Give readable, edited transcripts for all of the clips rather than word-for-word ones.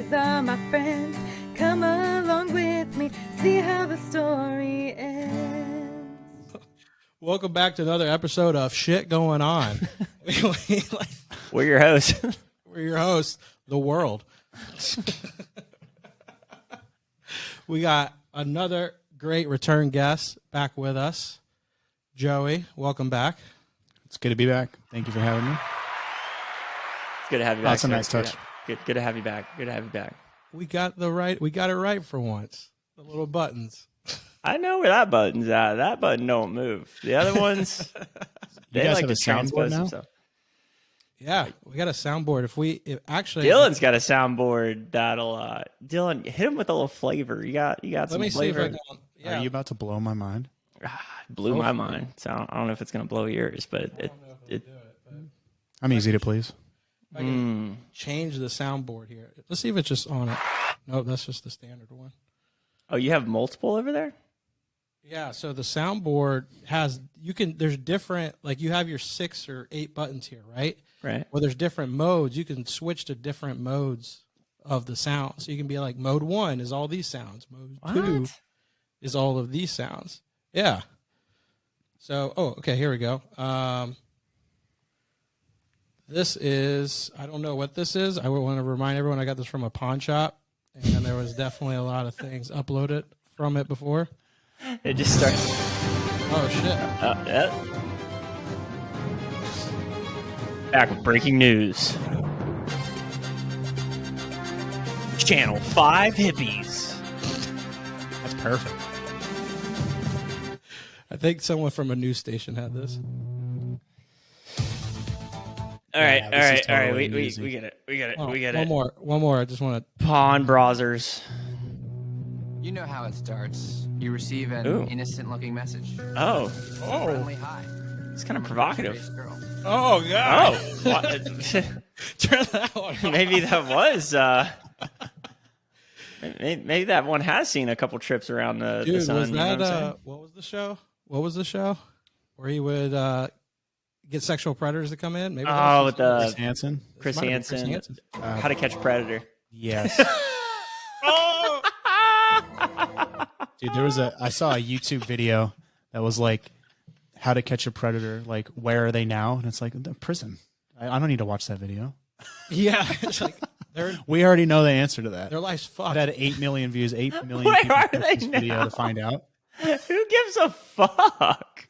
these are my friends. Come along with me, see how the story ends. Welcome back to another episode of Shit Going On. We're your hosts. We're your hosts, the world. We got another great return guest back with us. Joey, welcome back. It's good to be back. Thank you for having me. It's good to have you back. That's a nice touch. Good to have you back. Good to have you back. We got it right for once. The little buttons. I know where that button's at. That button don't move. The other ones, You guys have a soundboard now? themselves. Yeah, we got a soundboard. If Dylan's got a soundboard that'll Dylan, hit him with a little flavor. You got let some me flavor. see if I can. Yeah, Are you about to blow my mind? Blew my mind. So I don't know if it's gonna blow yours, but I'm easy to please. I can change the soundboard here. Let's see if it's just on it. Nope, that's just the standard one. Oh, you have multiple over there? Yeah, so the soundboard has there's different, like you have your 6 or 8 buttons here, right? Right. Well, there's different modes. You can switch to different modes of the sound. So you can be like, mode 1 is all these sounds. Mode 2 is all of these sounds. Yeah. So, okay, here we go. This is, I don't know what this is. I want to remind everyone I got this from a pawn shop, and there was definitely a lot of things uploaded from it before. It just starts. Oh, shit. Yeah. Back with breaking news. Channel 5 hippies. That's perfect. I think someone from a news station had this. All right. Totally We easy. get it. We get it. Oh, we get one it. One more. I just want to. Pawn browsers. You know how it starts. You receive an Ooh. innocent-looking message. Oh, Friendly hi. it's kind of provocative. Nice girl. Oh, God. Oh, what? Turn that one. Maybe that was. Maybe that one has seen a couple trips around the Dude, sun. was you know that, what I'm saying? what was the show? What was the show? Where he would get sexual predators to come in? Maybe Oh, with Chris the Hansen? Chris Might have been Hansen. How to Catch a Predator. Yes. Dude, I saw a YouTube video that was like, how to catch a predator, like, where are they now? And it's like, the prison. I don't need to watch that video. Yeah. It's like, We already know the answer to that. their life's It fucked. had 8 million views, 8 million Where people are clicked they this video now? to find out. Who gives a fuck?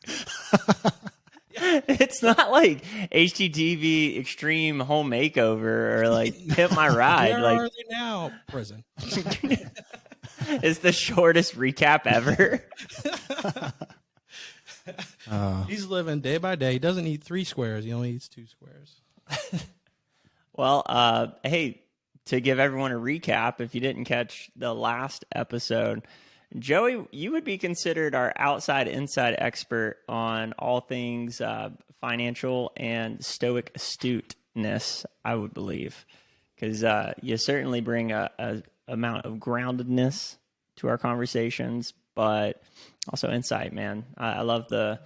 It's not like HGTV Extreme Home Makeover or like Pimp My Ride. Where Like, are they now? Prison. it's the shortest recap ever. He's living day by day. He doesn't eat 3 squares. He only eats 2 squares. Well, hey, to give everyone a recap, if you didn't catch the last episode, Joey, you would be considered our outside-inside expert on all things financial and stoic astuteness, I would believe, because you certainly bring a amount of groundedness to our conversations, but also insight, man. I love the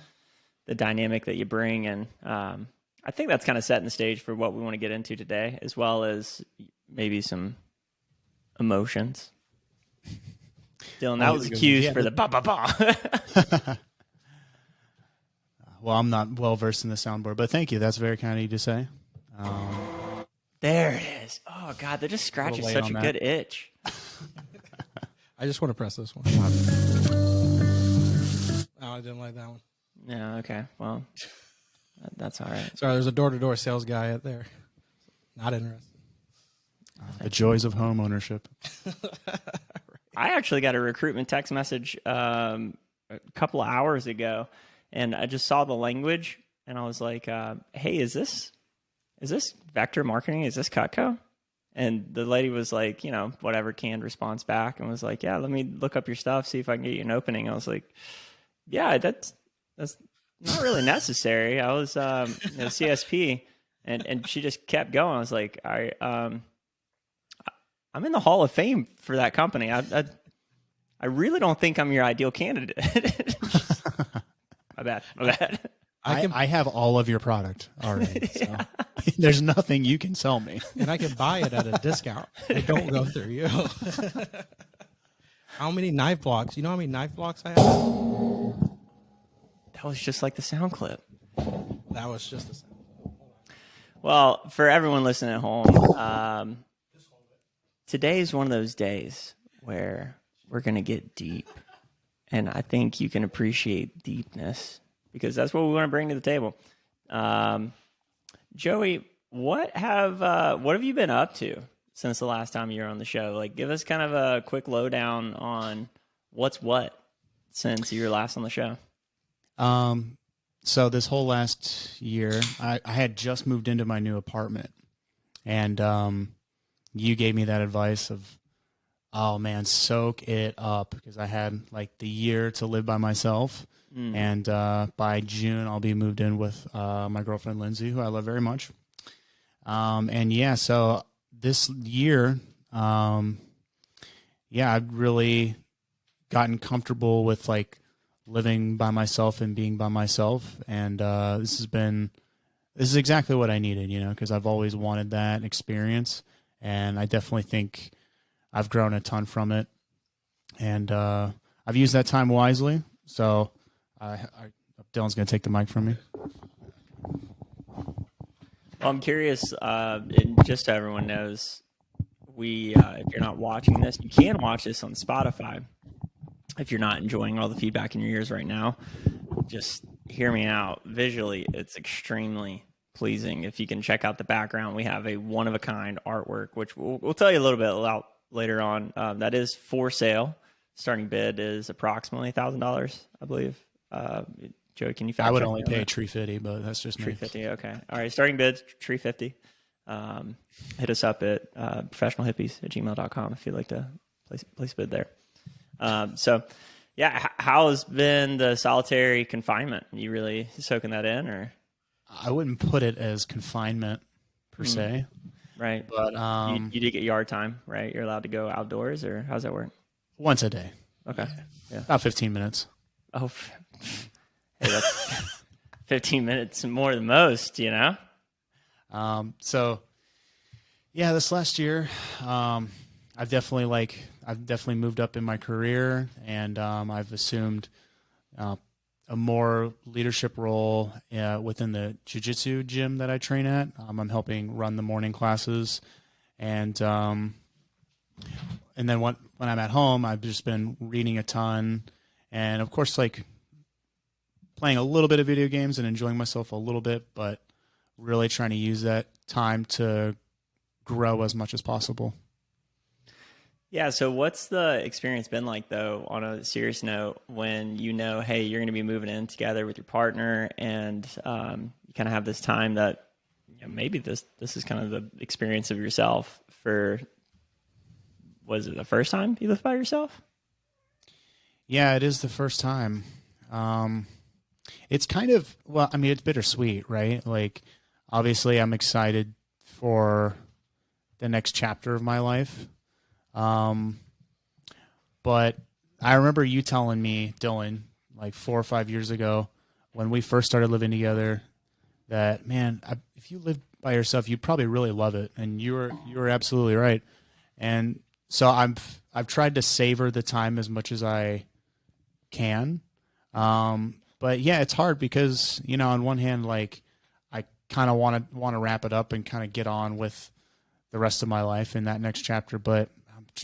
dynamic that you bring, and I think that's kind of setting the stage for what we want to get into today, as well as maybe some emotions. Dylan, that was the cues for the ba-ba-ba. Well, I'm not well versed in the soundboard, but thank you. That's very kind of you to say. There it is. Oh, God, that just scratches late such on a that. good itch. I just want to press this one. Oh, I didn't like that one. Yeah, okay. Well, that's all right. Sorry, there's a door-to-door sales guy out there. Not interested. The joys of home ownership. I actually got a recruitment text message a couple of hours ago, and I just saw the language, and I was like, hey, is this vector marketing? Is this Cutco? And the lady was like, whatever, canned response back, and was like, yeah, let me look up your stuff, see if I can get you an opening. I was like, yeah, that's not really necessary. I was CSP, and she just kept going. I was like, all right, I'm in the Hall of Fame for that company. I really don't think I'm your ideal candidate. My bad. I have all of your product already. So there's nothing you can sell me. And I can buy it at a discount. It don't go through you. How many knife blocks? You know how many knife blocks I have? That was just like the sound clip. That was just a sound. Well, for everyone listening at home, today is one of those days where we're going to get deep. And I think you can appreciate deepness because that's what we want to bring to the table. Joey, what have you been up to since the last time you were on the show? Like, give us kind of a quick lowdown on what's what since you were last on the show. So this whole last year, I had just moved into my new apartment, and you gave me that advice of, oh man, soak it up, because I had like the year to live by myself, and by June I'll be moved in with my girlfriend Lindsay, who I love very much. And yeah, so this year, I've really gotten comfortable with like living by myself and being by myself, and this is exactly what I needed, because I've always wanted that experience, and I definitely think I've grown a ton from it, and I've used that time wisely. So Dylan's going to take the mic from me. Well, I'm curious, and just so everyone knows, if you're not watching this, you can watch this on Spotify. If you're not enjoying all the feedback in your ears right now, just hear me out. Visually, it's extremely pleasing. If you can check out the background, we have a one-of-a-kind artwork, which we'll tell you a little bit about later on. That is for sale. Starting bid is approximately $1,000, I believe. Joey, can you fact I would check only me on pay that? $350, but that's just me. $350, okay. All right, starting bid $350. Hit us up at professionalhippies@gmail.com if you'd like to place a bid there. So, yeah, how has been the solitary confinement? You really soaking that in, or? I wouldn't put it as confinement per se. Right. But you did get yard time, right? You're allowed to go outdoors, or how's that work? once a day. Okay. Yeah. About 15 minutes. Oh, hey, that's 15 minutes more than most, So, yeah, this last year, I've definitely moved up in my career, and I've assumed a more leadership role within the jiu-jitsu gym that I train at. I'm helping run the morning classes, and then when I'm at home, I've just been reading a ton, and of course, like playing a little bit of video games and enjoying myself a little bit, but really trying to use that time to grow as much as possible. Yeah, so what's the experience been like, though, on a serious note, when hey, you're going to be moving in together with your partner, and you kind of have this time that maybe this is kind of the experience of yourself for, was it the first time you lived by yourself? Yeah, it is the first time. It's kind of, it's bittersweet, right? Like, obviously I'm excited for the next chapter of my life. But I remember you telling me, Dylan, like 4 or 5 years ago when we first started living together, that, man, if you lived by yourself, you'd probably really love it. And you were absolutely right. And so I've tried to savor the time as much as I can. But yeah, it's hard because, on one hand, like I kind of want to wrap it up and kind of get on with the rest of my life in that next chapter. But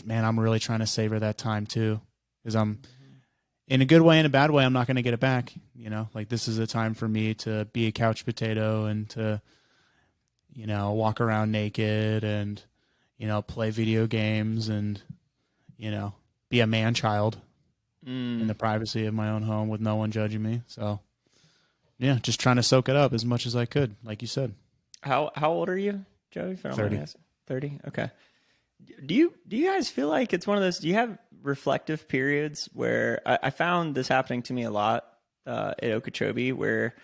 man, I'm really trying to savor that time too, because I'm in a good way and a bad way. I'm not going to get it back. Like this is a time for me to be a couch potato and to, walk around naked and, play video games and, be a man child in the privacy of my own home with no one judging me. So yeah, just trying to soak it up as much as I could. Like you said. How old are you, Joey? 30. 30. Okay. Do you guys feel like it's one of those? Do you have reflective periods where I found this happening to me a lot at Okeechobee, where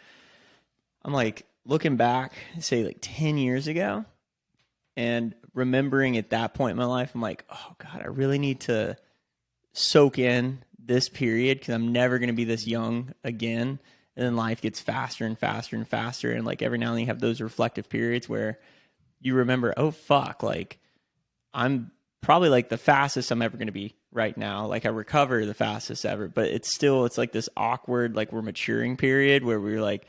I'm like looking back, say like 10 years ago, and remembering at that point in my life, I'm like, oh God, I really need to soak in this period because I'm never going to be this young again. And then life gets faster and faster and faster. And like every now and then you have those reflective periods where you remember, oh, fuck, like I'm probably like the fastest I'm ever going to be right now. Like I recover the fastest ever, but it's like this awkward, like we're maturing period where we're like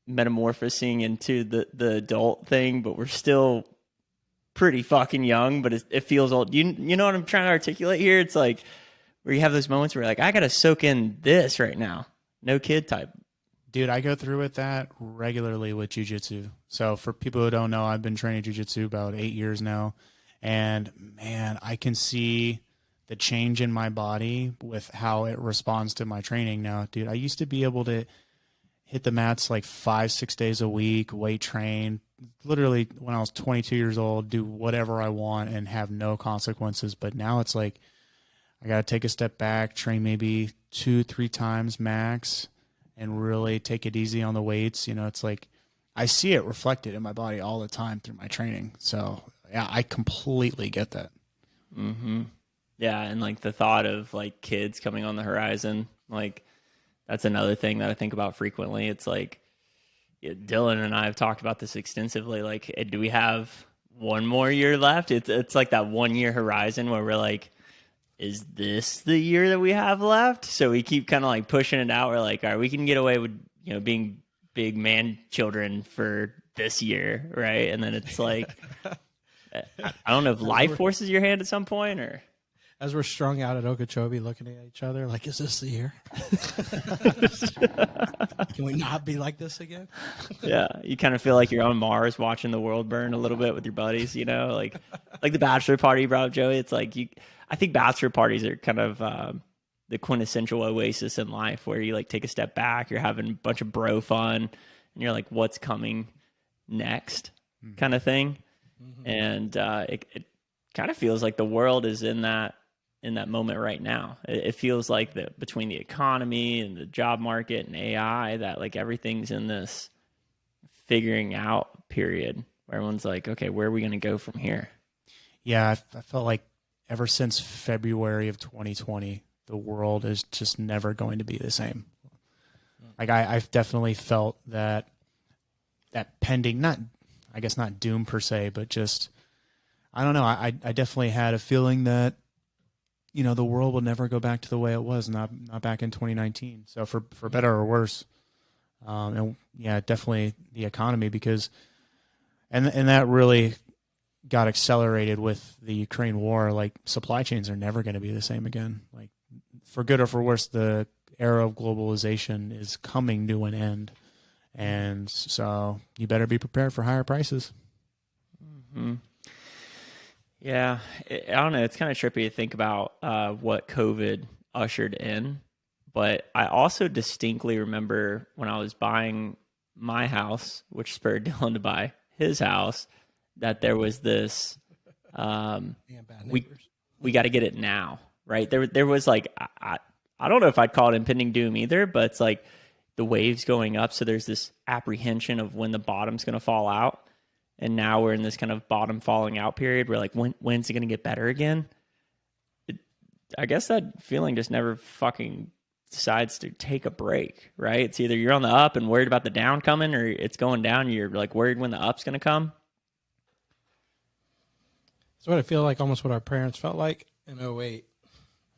metamorphosing into the adult thing, but we're still pretty fucking young, but it feels old. You know what I'm trying to articulate here? It's like where you have those moments where you're like, I got to soak in this right now. No kid type. Dude, I go through with that regularly with jiu-jitsu. So for people who don't know, I've been training jiu-jitsu about 8 years now. And man, I can see the change in my body with how it responds to my training now. Dude, I used to be able to hit the mats like 5-6 days a week, weight train, literally when I was 22 years old, do whatever I want and have no consequences. But now it's like, I got to take a step back, train maybe 2-3 times max, and really take it easy on the weights. You know, it's like I see it reflected in my body all the time through my training. So yeah, I completely get that. Mm-hmm. Yeah. And like the thought of like kids coming on the horizon, like that's another thing that I think about frequently. It's like, yeah, Dylan and I have talked about this extensively. Like, do we have one more year left? It's like that 1 year horizon where we're like, is this the year that we have left? So we keep kind of like pushing it out. We're like, all right, we can get away with, you know, being big man children for this year, right? And then it's like, I don't know if life forces your hand at some point or. As we're strung out at Okeechobee looking at each other, like, is this the year? Can we not be like this again? Yeah, you kind of feel like you're on Mars watching the world burn a little bit with your buddies, you know, like the bachelor party you brought up, Joey. It's like I think bachelor parties are kind of the quintessential oasis in life where you like take a step back, you're having a bunch of bro fun, and you're like, what's coming next, kind of thing. Mm-hmm. And it kind of feels like the world is in that moment right now. It feels like that between the economy and the job market and AI, that like everything's in this figuring out period where everyone's like, okay, where are we going to go from here? Yeah, I felt like ever since February of 2020, the world is just never going to be the same. Like I've definitely felt that pending, not doom per se, but just, I don't know. I definitely had a feeling that, you know, the world will never go back to the way it was, not back in 2019. So for better or worse, and yeah, definitely the economy, because, and that really got accelerated with the Ukraine war. Like supply chains are never going to be the same again. Like for good or for worse, the era of globalization is coming to an end, and so you better be prepared for higher prices. Mm-hmm. Yeah, I don't know. It's kind of trippy to think about what COVID ushered in, but I also distinctly remember when I was buying my house, which spurred Dylan to buy his house, that there was this, we got to get it now, right? There was like, I don't know if I'd call it impending doom either, but it's like the waves going up. So there's this apprehension of when the bottom's going to fall out. And now we're in this kind of bottom falling out period where like, when's it going to get better again? I guess that feeling just never fucking decides to take a break, right? It's either you're on the up and worried about the down coming, or it's going down and you're like worried when the up's going to come. That's what I feel like, almost what our parents felt like in 2008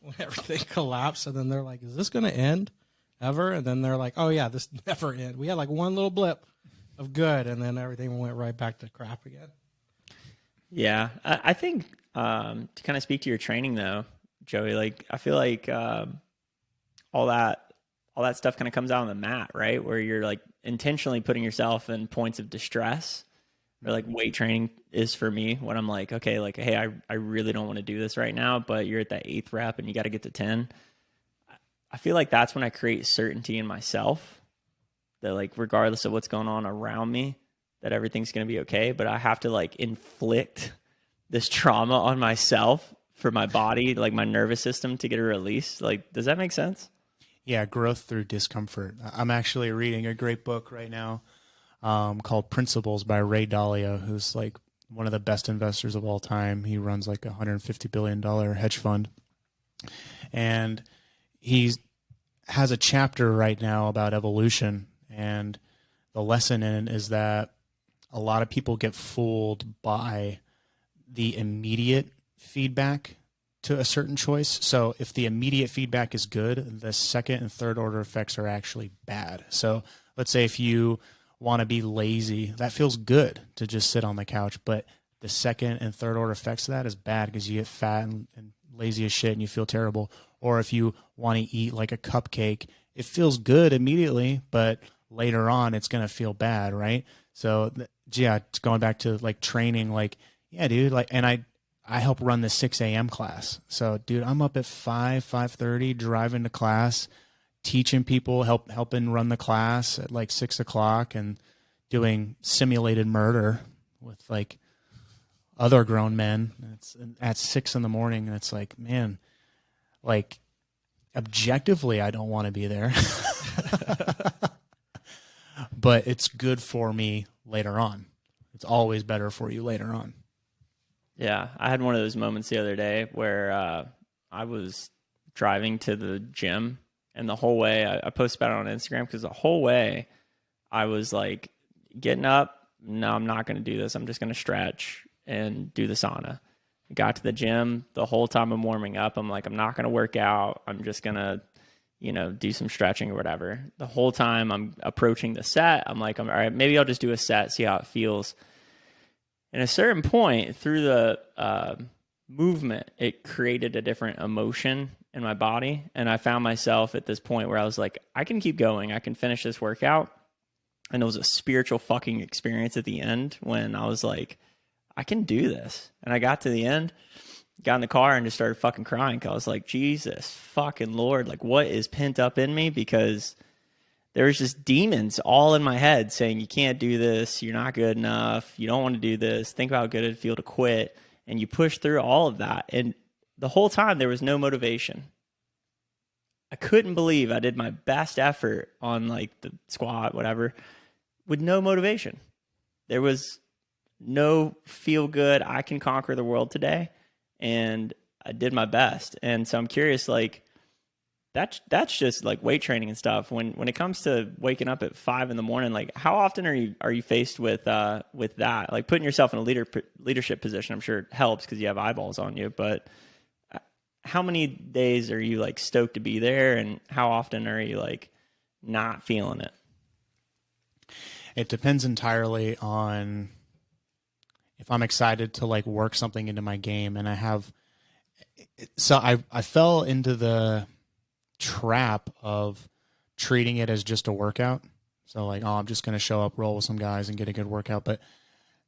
when everything collapsed. And then they're like, is this going to end ever? And then they're like, oh yeah, this never ends. We had like one little blip of good, and then everything went right back to crap again. Yeah, I think to kind of speak to your training though, Joey, like I feel like all that stuff kind of comes out on the mat, right? Where you're like intentionally putting yourself in points of distress, or like weight training is for me when I'm like, okay, like, hey, I really don't want to do this right now, but you're at that 8th rep and you got to get to 10. I feel like that's when I create certainty in myself that like, regardless of what's going on around me, that everything's going to be okay. But I have to like inflict this trauma on myself for my body, like my nervous system, to get a release. Like, does that make sense? Yeah. Growth through discomfort. I'm actually reading a great book right now called Principles by Ray Dalio, who's like one of the best investors of all time. He runs like $150 billion hedge fund. And he's has a chapter right now about evolution, and the lesson in it is that a lot of people get fooled by the immediate feedback to a certain choice. So if the immediate feedback is good, the second and third order effects are actually bad. So let's say if you want to be lazy, that feels good to just sit on the couch, but the second and third order effects of that is bad because you get fat and lazy as shit and you feel terrible. Or if you want to eat like a cupcake, it feels good immediately, but later on it's going to feel bad, right? So yeah, going back to like training, like, yeah, dude, like, and I help run the 6 a.m. class. So dude, I'm up at 5:30 driving to class, teaching people, helping run the class at like 6 o'clock, and doing simulated murder with like other grown men. It's at 6 a.m, and it's like, man, like objectively, I don't want to be there, but it's good for me later on. It's always better for you later on. Yeah, I had one of those moments the other day where I was driving to the gym, and the whole way, I posted about it on Instagram, because the whole way I was like getting up, no, I'm not going to do this. I'm just going to stretch and do the sauna. I got to the gym, the whole time I'm warming up, I'm like, I'm not going to work out. I'm just going to, do some stretching or whatever. The whole time I'm approaching the set, I'm like, all right, maybe I'll just do a set, see how it feels. And at a certain point through the movement, it created a different emotion in my body. And I found myself at this point where I was like, I can keep going. I can finish this workout. And it was a spiritual fucking experience at the end when I was like, I can do this. And I got to the end, got in the car, and just started fucking crying. 'Cause I was like, Jesus fucking Lord, like what is pent up in me? Because there was just demons all in my head saying, you can't do this. You're not good enough. You don't want to do this. Think about how good it'd feel to quit. And you push through all of that. And the whole time there was no motivation. I couldn't believe I did my best effort on like the squat, whatever, with no motivation. There was no feel good, I can conquer the world today. And I did my best. And so I'm curious, like, that's just like weight training and stuff. When it comes to waking up at 5 a.m, like how often are you faced with that? Like putting yourself in a leadership position, I'm sure it helps because you have eyeballs on you, but how many days are you like stoked to be there, and how often are you like not feeling it? It depends entirely on if I'm excited to like work something into my game, and I fell into the trap of treating it as just a workout. So like, oh, I'm just going to show up, roll with some guys and get a good workout. But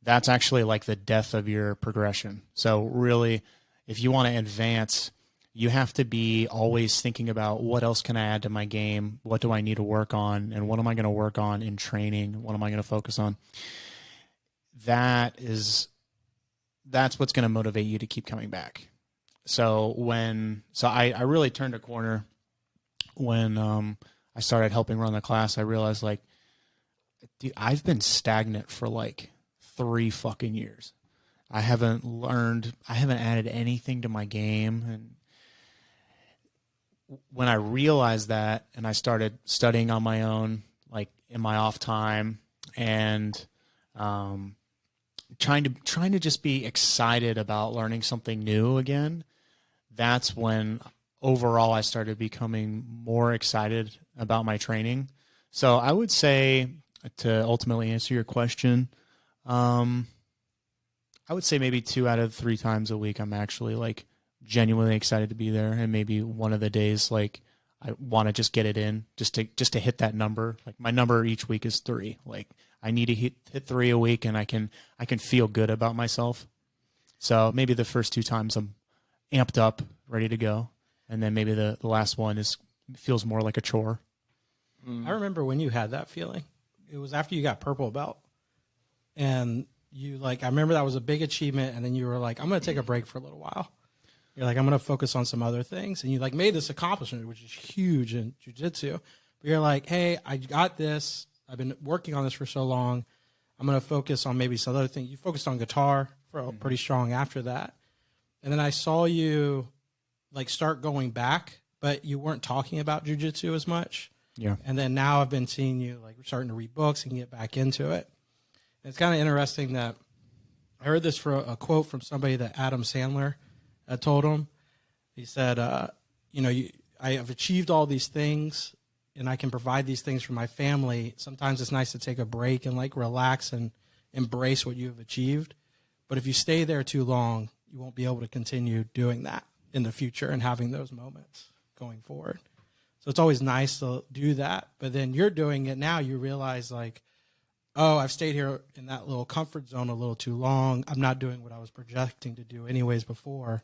that's actually like the death of your progression. So really, if you want to advance, you have to be always thinking about what else can I add to my game? What do I need to work on? And what am I going to work on in training? What am I going to focus on? That's what's going to motivate you to keep coming back. So I really turned a corner when I started helping run the class. I realized like, dude, I've been stagnant for like 3 fucking years. I haven't added anything to my game. And when I realized that, and I started studying on my own, like in my off time, and trying to just be excited about learning something new again, that's when overall I started becoming more excited about my training. So I would say, to ultimately answer your question, I would say maybe 2 out of 3 times a week I'm actually like genuinely excited to be there, and maybe one of the days like I want to just get it in, just to hit that number. Like my number each week is 3. Like I need to hit 3 a week, and I can feel good about myself. So maybe the first 2 times I'm amped up, ready to go, and then maybe the last one feels more like a chore. I remember when you had that feeling. It was after you got purple belt, and you like, I remember that was a big achievement, and then you were like, I'm going to take a break for a little while. You're like, I'm going to focus on some other things, and you like made this accomplishment, which is huge in jiu-jitsu. But you're like, hey, I got this. I've been working on this for so long. I'm going to focus on maybe some other thing. You focused on guitar for pretty strong after that. And then I saw you like start going back, but you weren't talking about jujitsu as much. Yeah. And then now I've been seeing you like starting to read books and get back into it. It's kind of interesting that I heard this from a quote from somebody that Adam Sandler told him. He said, I have achieved all these things and I can provide these things for my family. Sometimes it's nice to take a break and like relax and embrace what you have achieved. But if you stay there too long, you won't be able to continue doing that in the future and having those moments going forward. So it's always nice to do that. But then you're doing it now. You realize like, oh, I've stayed here in that little comfort zone a little too long. I'm not doing what I was projecting to do anyways before.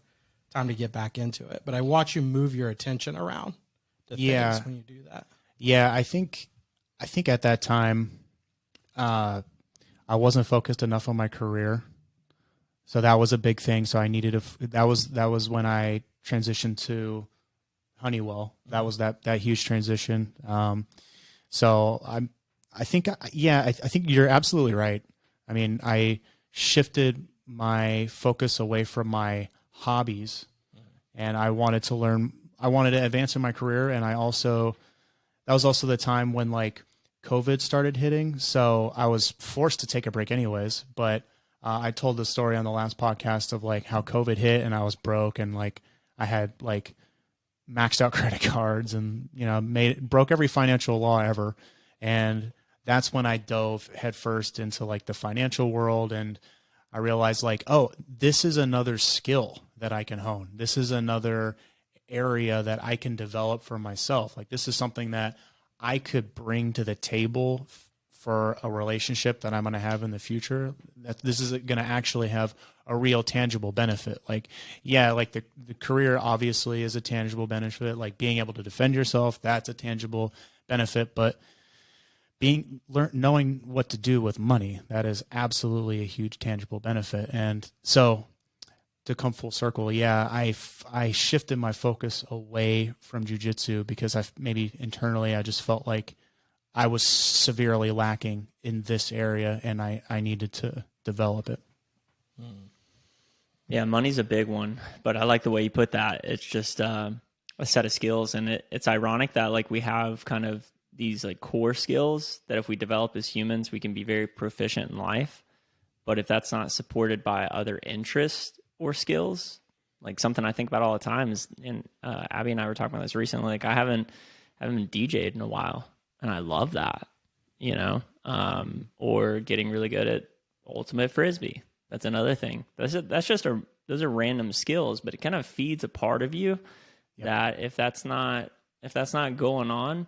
Time to get back into it. But I watch you move your attention around to things when you do that. Yeah, I think at that time, I wasn't focused enough on my career. So that was a big thing. So I needed that was when I transitioned to Honeywell. That was that huge transition. So I think you're absolutely right. I mean, I shifted my focus away from my hobbies and I wanted to advance in my career. And that was also the time when like COVID started hitting. So I was forced to take a break anyways, but I told the story on the last podcast of like how COVID hit and I was broke and like I had like maxed out credit cards and, broke every financial law ever. And that's when I dove headfirst into like the financial world. And I realized like, oh, this is another skill that I can hone. This is another area that I can develop for myself. Like this is something that I could bring to the table for a relationship that I'm going to have in the future. That this is going to actually have a real tangible benefit. Like, yeah, like the career obviously is a tangible benefit. Like being able to defend yourself, that's a tangible benefit. But knowing what to do with money, that is absolutely a huge tangible benefit. And so to come full circle, yeah, I shifted my focus away from jiu-jitsu because maybe internally I just felt like I was severely lacking in this area and I needed to develop it. Yeah, money's a big one, but I like the way you put that. It's just a set of skills, and it's ironic that like we have kind of these like core skills that if we develop as humans, we can be very proficient in life. But if that's not supported by other interests or skills, like something I think about all the time is, and Abby and I were talking about this recently, like I haven't DJ'd in a while, and I love that, or getting really good at ultimate frisbee. That's another thing. Those are random skills, but it kind of feeds a part of you that if that's not going on,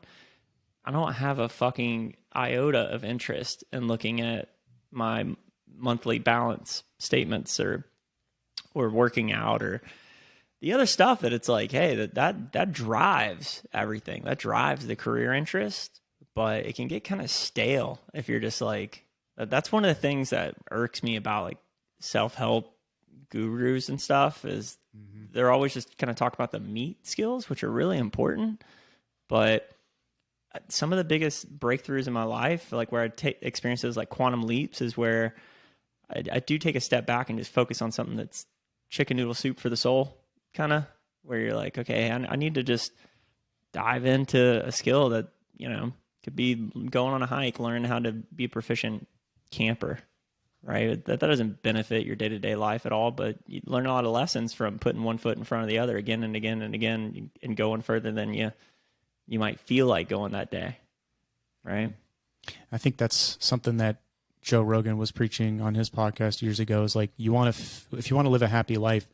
I don't have a fucking iota of interest in looking at my monthly balance statements or working out or the other stuff that it's like, hey, that drives everything. That drives the career interest, but it can get kind of stale if you're just like, that's one of the things that irks me about like self-help gurus and stuff is they're always just kind of talk about the meat skills, which are really important, but some of the biggest breakthroughs in my life, like where I take experiences like quantum leaps, is where I do take a step back and just focus on something that's chicken noodle soup for the soul, kind of, where you're like, okay, I need to just dive into a skill that, could be going on a hike, learning how to be a proficient camper, right? That doesn't benefit your day-to-day life at all, but you learn a lot of lessons from putting one foot in front of the other again and again and again and going further than you might feel like going that day, right? I think that's something that Joe Rogan was preaching on his podcast years ago is like, if you want to live a happy life,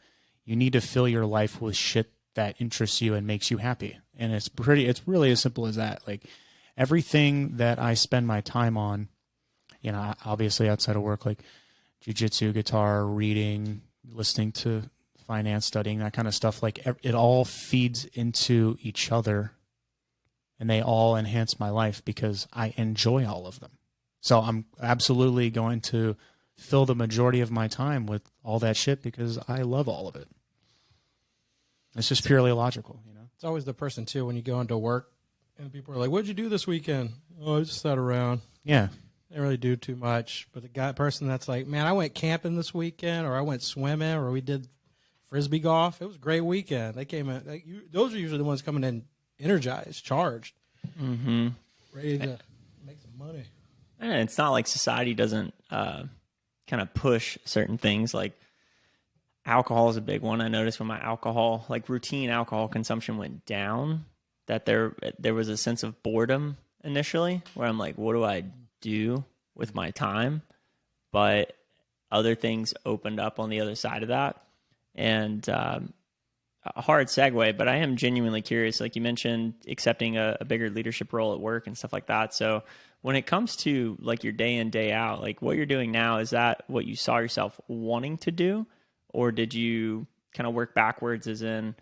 you need to fill your life with shit that interests you and makes you happy. And it's really as simple as that. Like everything that I spend my time on, obviously outside of work, like jiu-jitsu, guitar, reading, listening to finance, studying, that kind of stuff, like it all feeds into each other and they all enhance my life because I enjoy all of them. So I'm absolutely going to fill the majority of my time with all that shit because I love all of it. It's just purely logical, It's always the person too when you go into work and people are like, "What'd you do this weekend?" "Oh, I just sat around." Yeah. They don't really do too much. But the person that's like, "Man, I went camping this weekend, or I went swimming, or we did frisbee golf. It was a great weekend. They came in. Those are usually the ones coming in energized, charged, ready to make some money. And it's not like society doesn't kind of push certain things. Like alcohol is a big one. I noticed when my routine alcohol consumption went down, that there was a sense of boredom initially, where I'm like, what do I do with my time? But other things opened up on the other side of that. And a hard segue, but I am genuinely curious. Like you mentioned, accepting a bigger leadership role at work and stuff like that. So when it comes to like your day in, day out, like what you're doing now, is that what you saw yourself wanting to do? Or did you kind of work backwards, as in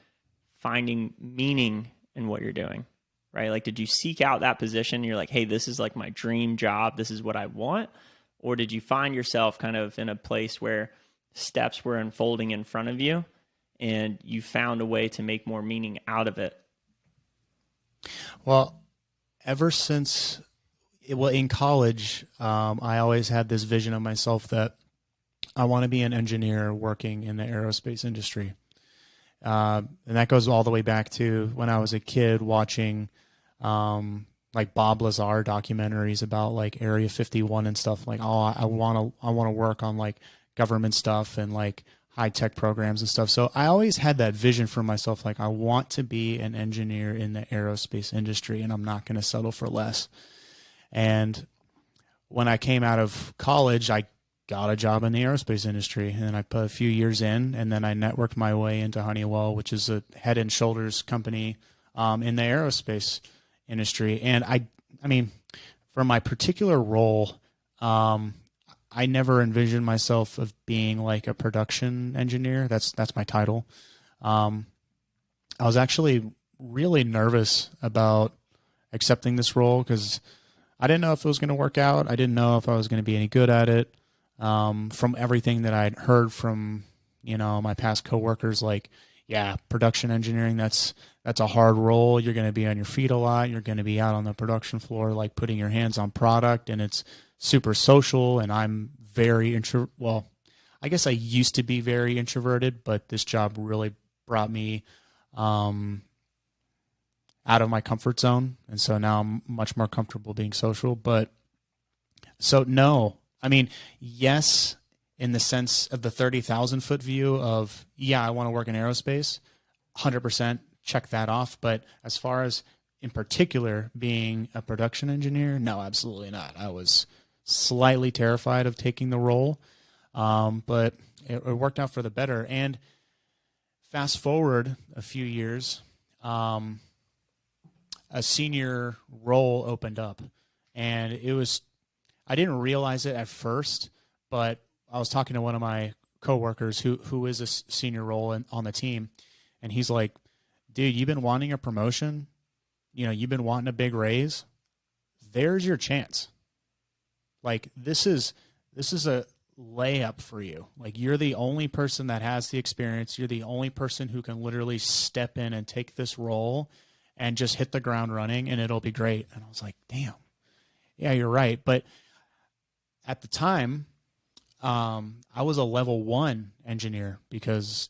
finding meaning in what you're doing, right? Like, did you seek out that position? You're like, hey, this is like my dream job. This is what I want. Or did you find yourself kind of in a place where steps were unfolding in front of you and you found a way to make more meaning out of it? Well, ever since, in college, I always had this vision of myself that I want to be an engineer working in the aerospace industry. And that goes all the way back to when I was a kid watching like Bob Lazar documentaries about like Area 51 and stuff. Like, oh, I want to work on like government stuff and like high tech programs and stuff. So I always had that vision for myself. Like, I want to be an engineer in the aerospace industry, and I'm not going to settle for less. And when I came out of college, I got a job in the aerospace industry, and I put a few years in, and then I networked my way into Honeywell, which is a head and shoulders company in the aerospace industry. And I mean, for my particular role, I never envisioned myself of being like a production engineer. That's my title. I was actually really nervous about accepting this role because I didn't know if it was going to work out. I didn't know if I was going to be any good at it. From everything that I'd heard from, my past coworkers, like, yeah, production engineering, that's a hard role. You're going to be on your feet a lot. You're going to be out on the production floor, like putting your hands on product, and it's super social. And I'm very well, I guess I used to be very introverted, but this job really brought me, out of my comfort zone. And so now I'm much more comfortable being social. But so no, I mean, yes, in the sense of the 30,000 foot view of, yeah, I want to work in aerospace, 100% check that off. But as far as in particular being a production engineer, no, absolutely not. I was slightly terrified of taking the role, but it worked out for the better. And fast forward a few years, a senior role opened up, and I didn't realize it at first, but I was talking to one of my coworkers who is a senior role on the team, and he's like, dude, you've been wanting a promotion, you've been wanting a big raise. There's your chance. Like, this is a layup for you. Like, you're the only person that has the experience. You're the only person who can literally step in and take this role and just hit the ground running, and it'll be great. And I was like, damn, yeah, you're right. But at the time, I was a level 1 engineer because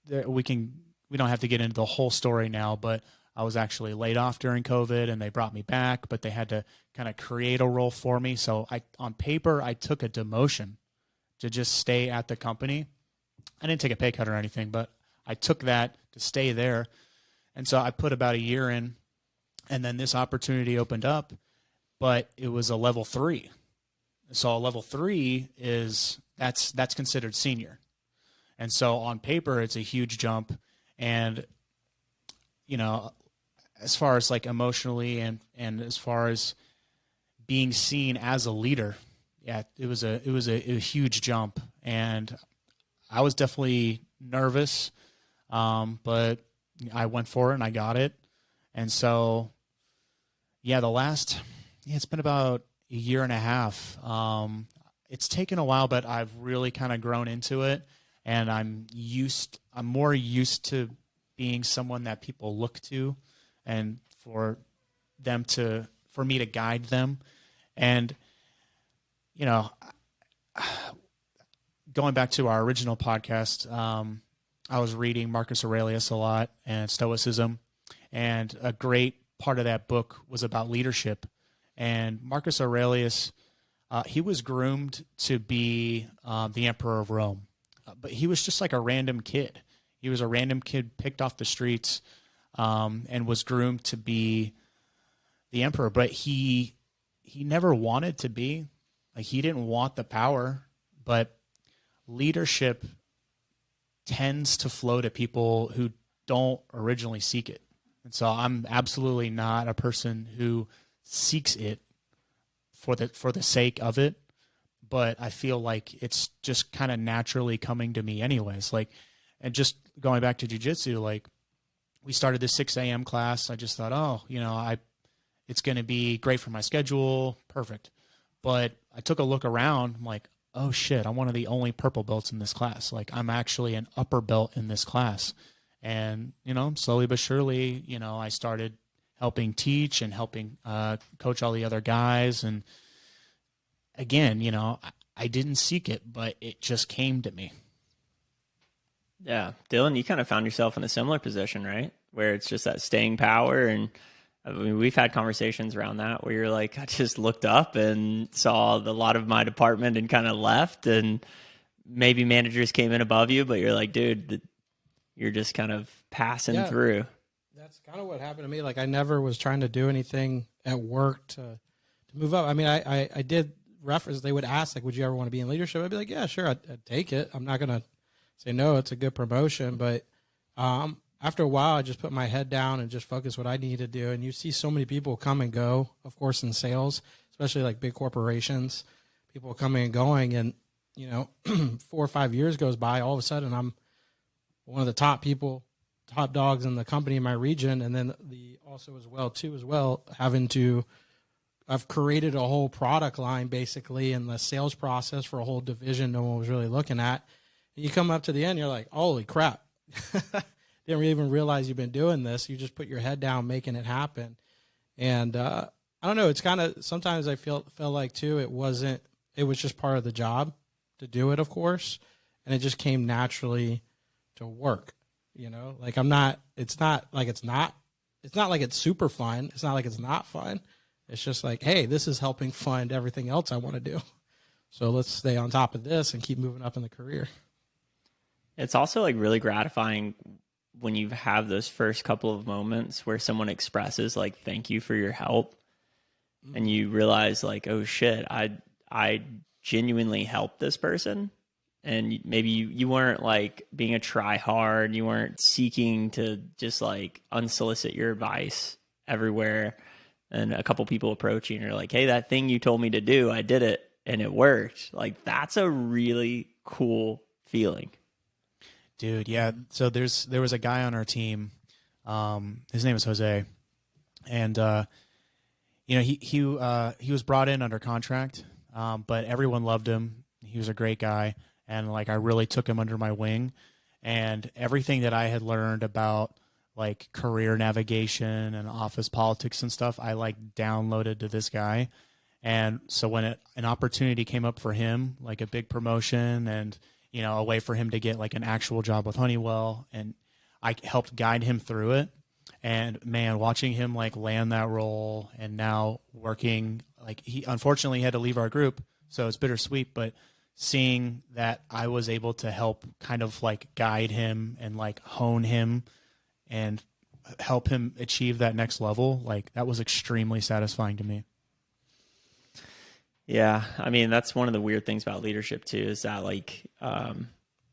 we don't have to get into the whole story now, but I was actually laid off during COVID, and they brought me back, but they had to kind of create a role for me. So on paper, I took a demotion to just stay at the company. I didn't take a pay cut or anything, but I took that to stay there. And so I put about a year in, and then this opportunity opened up, but it was a level 3. So a level 3 that's considered senior. And so on paper, it's a huge jump. And, as far as like emotionally and as far as being seen as a leader, yeah, it was a huge jump. And I was definitely nervous, but I went for it and I got it. And so, yeah, it's been about a year and a half. It's taken a while, but I've really kind of grown into it, and I'm more used to being someone that people look to, and for me to guide them. And, going back to our original podcast, I was reading Marcus Aurelius a lot and Stoicism, and a great part of that book was about leadership. And Marcus Aurelius, he was groomed to be the emperor of Rome, but he was just like a random kid. He was a random kid picked off the streets, and was groomed to be the emperor. But he never wanted to be. Like, he didn't want the power. But leadership tends to flow to people who don't originally seek it. And so I'm absolutely not a person who seeks it for the sake of it, but I feel like it's just kind of naturally coming to me anyways. Like, and just going back to jiu-jitsu, like, we started this 6 a.m. class. I just thought, oh, it's going to be great for my schedule. Perfect. But I took a look around. I'm like, oh shit, I'm one of the only purple belts in this class. Like, I'm actually an upper belt in this class. And, slowly but surely, I started helping teach and helping coach all the other guys. And again, I didn't seek it, but it just came to me. Yeah. Dylan, you kind of found yourself in a similar position, right? Where it's just that staying power. And I mean, we've had conversations around that where you're like, I just looked up and saw a lot of my department and kind of left, and maybe managers came in above you, but you're like, dude, you're just kind of passing through. That's kind of what happened to me. Like, I never was trying to do anything at work to move up. I mean, I did reference, they would ask, like, would you ever want to be in leadership? I'd be like, yeah, sure, I'd take it. I'm not going to say no, it's a good promotion. But after a while, I just put my head down and just focus what I need to do. And you see so many people come and go, of course, in sales, especially like big corporations, people coming and going. And, 4 or 5 years goes by, all of a sudden I'm one of the top dogs in the company in my region. And then I've created a whole product line basically in the sales process for a whole division no one was really looking at. And you come up to the end, you're like, holy crap. Didn't even realize you've been doing this. You just put your head down, making it happen. And I don't know. It's kind of, sometimes I felt like too, it was just part of the job to do it, of course. And it just came naturally to work, like it's not like it's super fun. It's not like it's not fun. It's just like, hey, this is helping fund everything else I want to do. So let's stay on top of this and keep moving up in the career. It's also like really gratifying when you have those first couple of moments where someone expresses like, thank you for your help. And you realize like, oh shit, I genuinely helped this person. And maybe you weren't like being a try hard. You weren't seeking to just like unsolicit your advice everywhere. And a couple people approach you and you're like, hey, that thing you told me to do, I did it and it worked. Like, that's a really cool feeling. Dude, yeah. So there was a guy on our team. His name is Jose, and he was brought in under contract, but everyone loved him. He was a great guy, and like I really took him under my wing, and everything that I had learned about like career navigation and office politics and stuff, I like downloaded to this guy. And so when an opportunity came up for him, like a big promotion and, a way for him to get like an actual job with Honeywell, and I helped guide him through it. And man, watching him like land that role and now working, like he unfortunately had to leave our group, so it's bittersweet, but seeing that I was able to help kind of like guide him and like hone him and help him achieve that next level, like that was extremely satisfying to me. Yeah. I mean, that's one of the weird things about leadership too, is that like,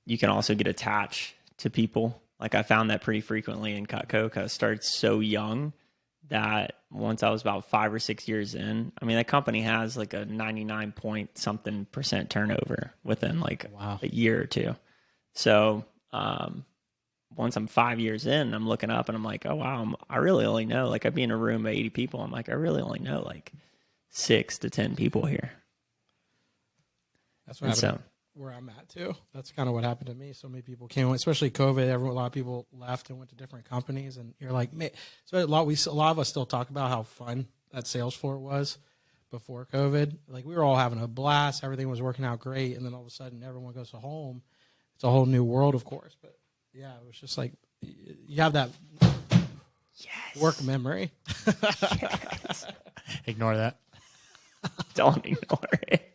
you can also get attached to people. Like I found that pretty frequently in Cutco, because I started so young that once I was about 5 or 6 years in, I mean, that company has like a 99 point something % turnover within like a year or two. So, once I'm 5 years in, I'm looking up and I'm like, oh wow, I really only know, like I'd be in a room of 80 people. I'm like, I really only know like 6 to 10 people here. That's what happened where I'm at too. That's kind of what happened to me. So many people came, especially COVID. A lot of people left and went to different companies, and you're like, man. So a lot of us still talk about how fun that sales floor was before COVID. Like we were all having a blast. Everything was working out great, and then all of a sudden, everyone goes home. It's a whole new world, of course. But Yeah, it was just like you have that work memory. Ignore that. Don't ignore it.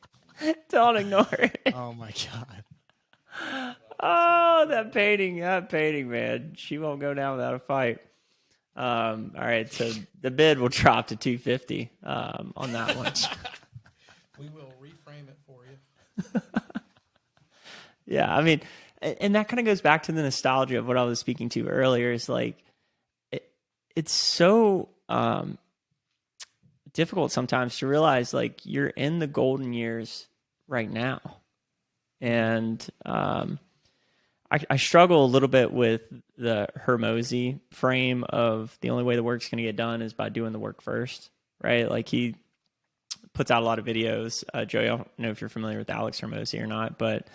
Don't ignore it. Oh my God. Oh, that painting, man. She won't go down without a fight. All right, so the bid will drop to 250 on that one. We will reframe it for you. Yeah, I mean, and that kind of goes back to the nostalgia of what I was speaking to earlier. Is like, it's so difficult sometimes to realize like you're in the golden years right now, and I struggle a little bit with the Hermosi frame of the only way the work's going to get done is by doing the work first, right? Like he puts out a lot of videos. Joey, I don't know if you're familiar with Alex Hermosi or not, but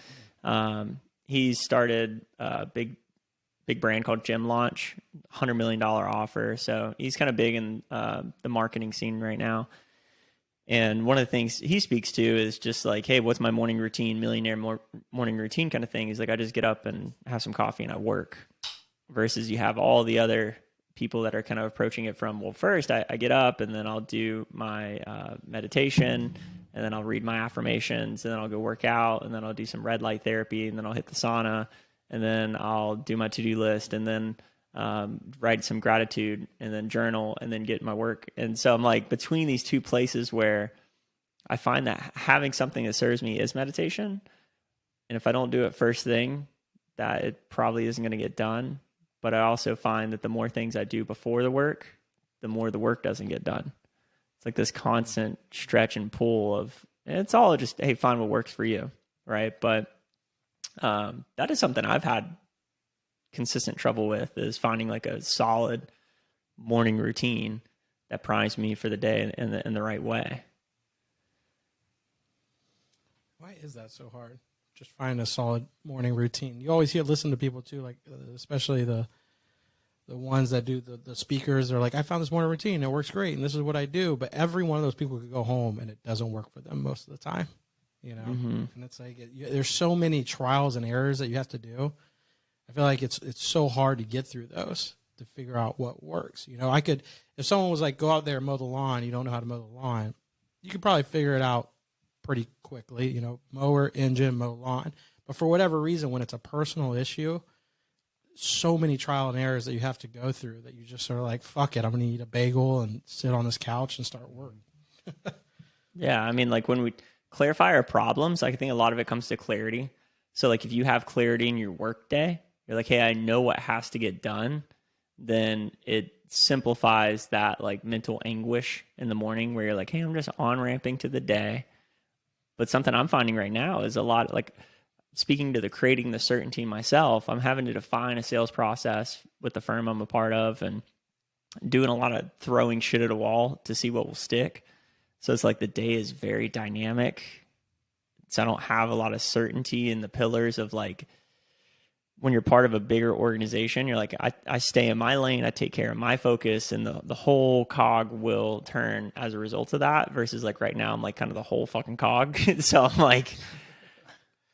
he started a big brand called Gym Launch, $100 million offer. So he's kind of big in the marketing scene right now. And one of the things he speaks to is just like, hey, what's my morning routine, millionaire morning routine kind of thing. He's like, I just get up and have some coffee and I work. Versus you have all the other people that are kind of approaching it from, well, first I get up and then I'll do my meditation and then I'll read my affirmations and then I'll go work out and then I'll do some red light therapy and then I'll hit the sauna and then I'll do my to-do list and then write some gratitude and then journal and then get my work. And so I'm like between these two places where I find that having something that serves me is meditation. And if I don't do it first thing, that it probably isn't going to get done. But I also find that the more things I do before the work, the more the work doesn't get done. It's like this constant stretch and pull of, and it's all just, hey, find what works for you. Right. But that is something I've had consistent trouble with, is finding like a solid morning routine that primes me for the day in the right way. Why is that so hard? Just find a solid morning routine. You always listen to people too, like especially the ones that do the speakers. They're like, I found this morning routine. It works great. And this is what I do. But every one of those people could go home and it doesn't work for them most of the time, you know? Mm-hmm. And it's like, there's so many trials and errors that you have to do. I feel like it's so hard to get through those to figure out what works. You know, if someone was like, go out there and mow the lawn, you don't know how to mow the lawn, you could probably figure it out pretty quickly, you know, mower, engine, mow lawn. But for whatever reason, when it's a personal issue, so many trial and errors that you have to go through that you just sort of like, fuck it, I'm going to eat a bagel and sit on this couch and start work. Yeah, I mean, like when we clarify our problems, I think a lot of it comes to clarity. So like if you have clarity in your work day, you're like, hey, I know what has to get done, then it simplifies that like mental anguish in the morning where you're like, hey, I'm just on-ramping to the day. But something I'm finding right now is a lot, like speaking to the creating the certainty myself, I'm having to define a sales process with the firm I'm a part of and doing a lot of throwing shit at a wall to see what will stick. So it's like the day is very dynamic. So I don't have a lot of certainty in the pillars of like, when you're part of a bigger organization, you're like, I stay in my lane, I take care of my focus, and the whole cog will turn as a result of that, versus like right now, I'm like kind of the whole fucking cog. So I'm like,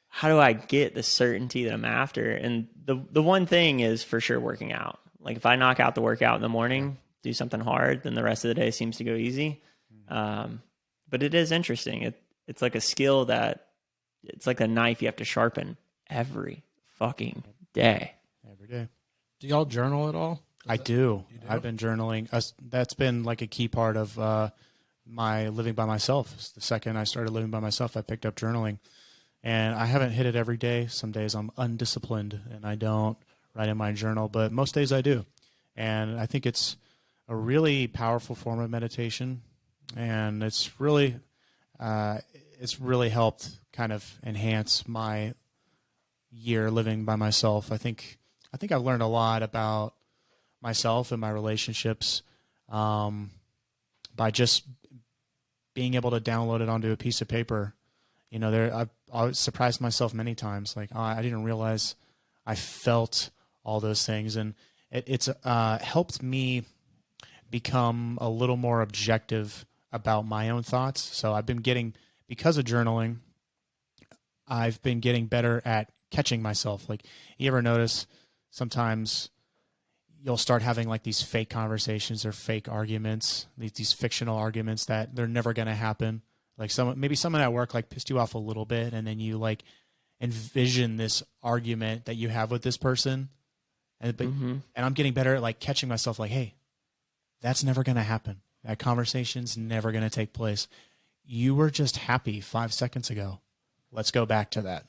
how do I get the certainty that I'm after? And the one thing is for sure working out. Like if I knock out the workout in the morning, do something hard, then the rest of the day seems to go easy. But it is interesting. It's like a skill that it's like a knife you have to sharpen every fucking day. Every day. Do y'all journal at all? I do. I've been journaling. That's been like a key part of my living by myself. The second I started living by myself, I picked up journaling. And I haven't hit it every day. Some days I'm undisciplined and I don't write in my journal, but most days I do. And I think it's a really powerful form of meditation. And it's really helped kind of enhance my year living by myself. I think I've learned a lot about myself and my relationships by just being able to download it onto a piece of paper. You know, I've surprised myself many times. Like, oh, I didn't realize I felt all those things, and it's helped me become a little more objective about my own thoughts. So because of journaling, I've been getting better at catching myself. Like, you ever notice sometimes you'll start having like these fake conversations or fake arguments, these fictional arguments that they're never going to happen. Like someone at work like pissed you off a little bit, and then you like envision this argument that you have with this person. And I'm getting better at like catching myself like, hey, that's never going to happen. That conversation's never going to take place. You were just happy 5 seconds ago. Let's go back to that.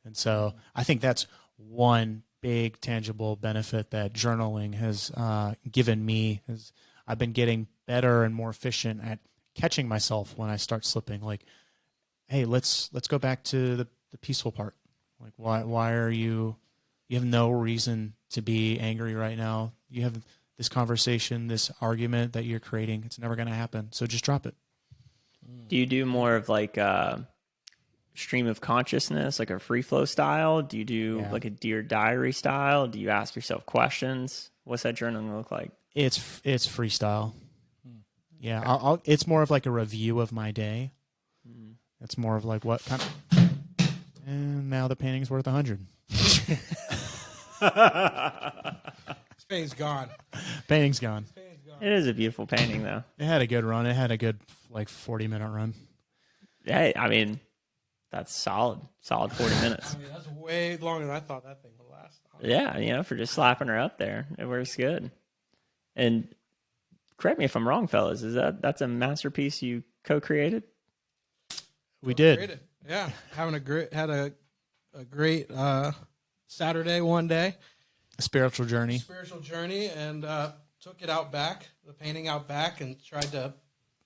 And so I think that's one big tangible benefit that journaling has given me. Is I've been getting better and more efficient at catching myself when I start slipping. Like, hey, let's go back to the peaceful part. Like, why are you have no reason to be angry right now. You have this conversation, this argument that you're creating. It's never going to happen. So just drop it. Do you do more of like a stream of consciousness, like a free flow style? Do you do like a Dear Diary style? Do you ask yourself questions? What's that journaling look like? It's freestyle. Yeah, I'll it's more of like a review of my day. It's more of like what kind of, and now the painting's worth 100. This painting's gone. Painting's gone. It is a beautiful painting, though. It had a good run. It had a good like 40-minute run. Yeah, I mean, that's solid 40 minutes. I mean, that's way longer than I thought that thing would last. Yeah, you know, for just slapping her up there, it works good. And correct me if I'm wrong, fellas. That's a masterpiece you co-created? We did. Created. Yeah, having had a great Saturday one day. A spiritual journey. And took it out back, the painting out back, and tried to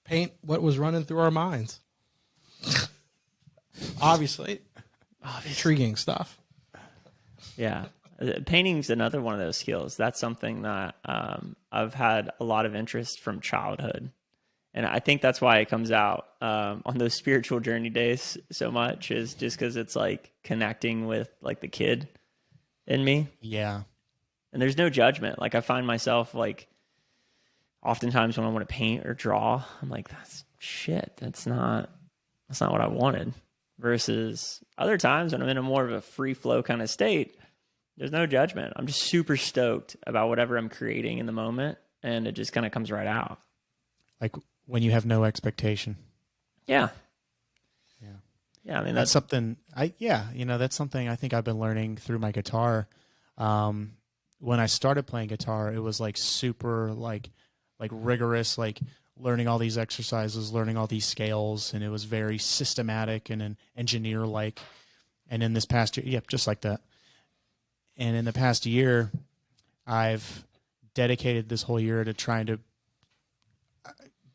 paint what was running through our minds. Obviously. Intriguing stuff. Yeah. Painting's another one of those skills. That's something that I've had a lot of interest from childhood. And I think that's why it comes out on those spiritual journey days so much, is just because it's like connecting with like the kid in me. Yeah. And there's no judgment. Like I find myself like oftentimes when I want to paint or draw, I'm like, that's shit. That's not what I wanted. Versus other times when I'm in a more of a free flow kind of state, there's no judgment. I'm just super stoked about whatever I'm creating in the moment, and it just kind of comes right out. Like when you have no expectation. Yeah. Yeah. Yeah. I mean, that's something that's something I think I've been learning through my guitar. When I started playing guitar, it was like super like rigorous, like learning all these exercises, learning all these scales, and it was very systematic and an engineer like. And in this past year, just like that. And in the past year, I've dedicated this whole year to trying to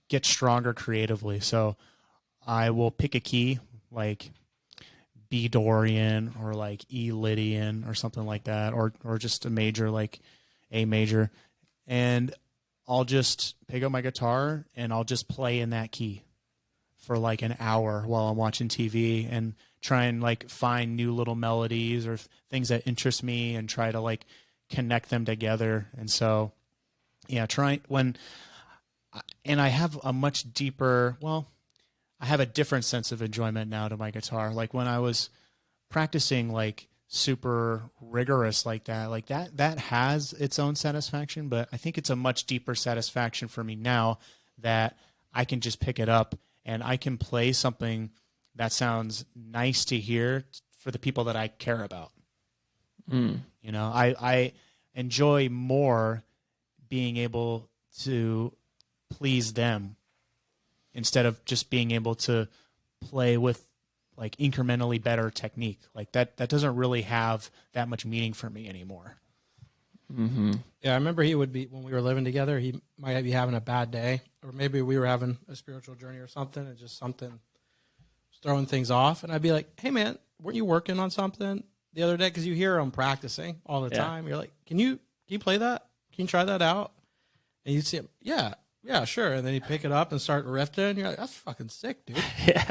get stronger creatively. So I will pick a key like B Dorian or like E Lydian or something like that, or just a major like A major, and I'll just pick up my guitar and I'll just play in that key for like an hour while I'm watching TV and try and like find new little melodies or things that interest me and try to like connect them together. And so, yeah, and I have a much deeper, I have a different sense of enjoyment now to my guitar. Like when I was practicing like super rigorous like that has its own satisfaction, but I think it's a much deeper satisfaction for me now that I can just pick it up and I can play something that sounds nice to hear for the people that I care about. You know, I enjoy more being able to please them instead of just being able to play with like incrementally better technique. Like that doesn't really have that much meaning for me anymore. Mm-hmm. Yeah, I remember he would be, when we were living together, he might be having a bad day, or maybe we were having a spiritual journey or something, and just something was throwing things off. And I'd be like, hey man, weren't you working on something the other day? Because you hear him practicing all the time. You're like, can you play that? Can you try that out? And you'd see him, yeah, sure. And then he'd pick it up and start riffing. You're like, that's fucking sick, dude. Yeah.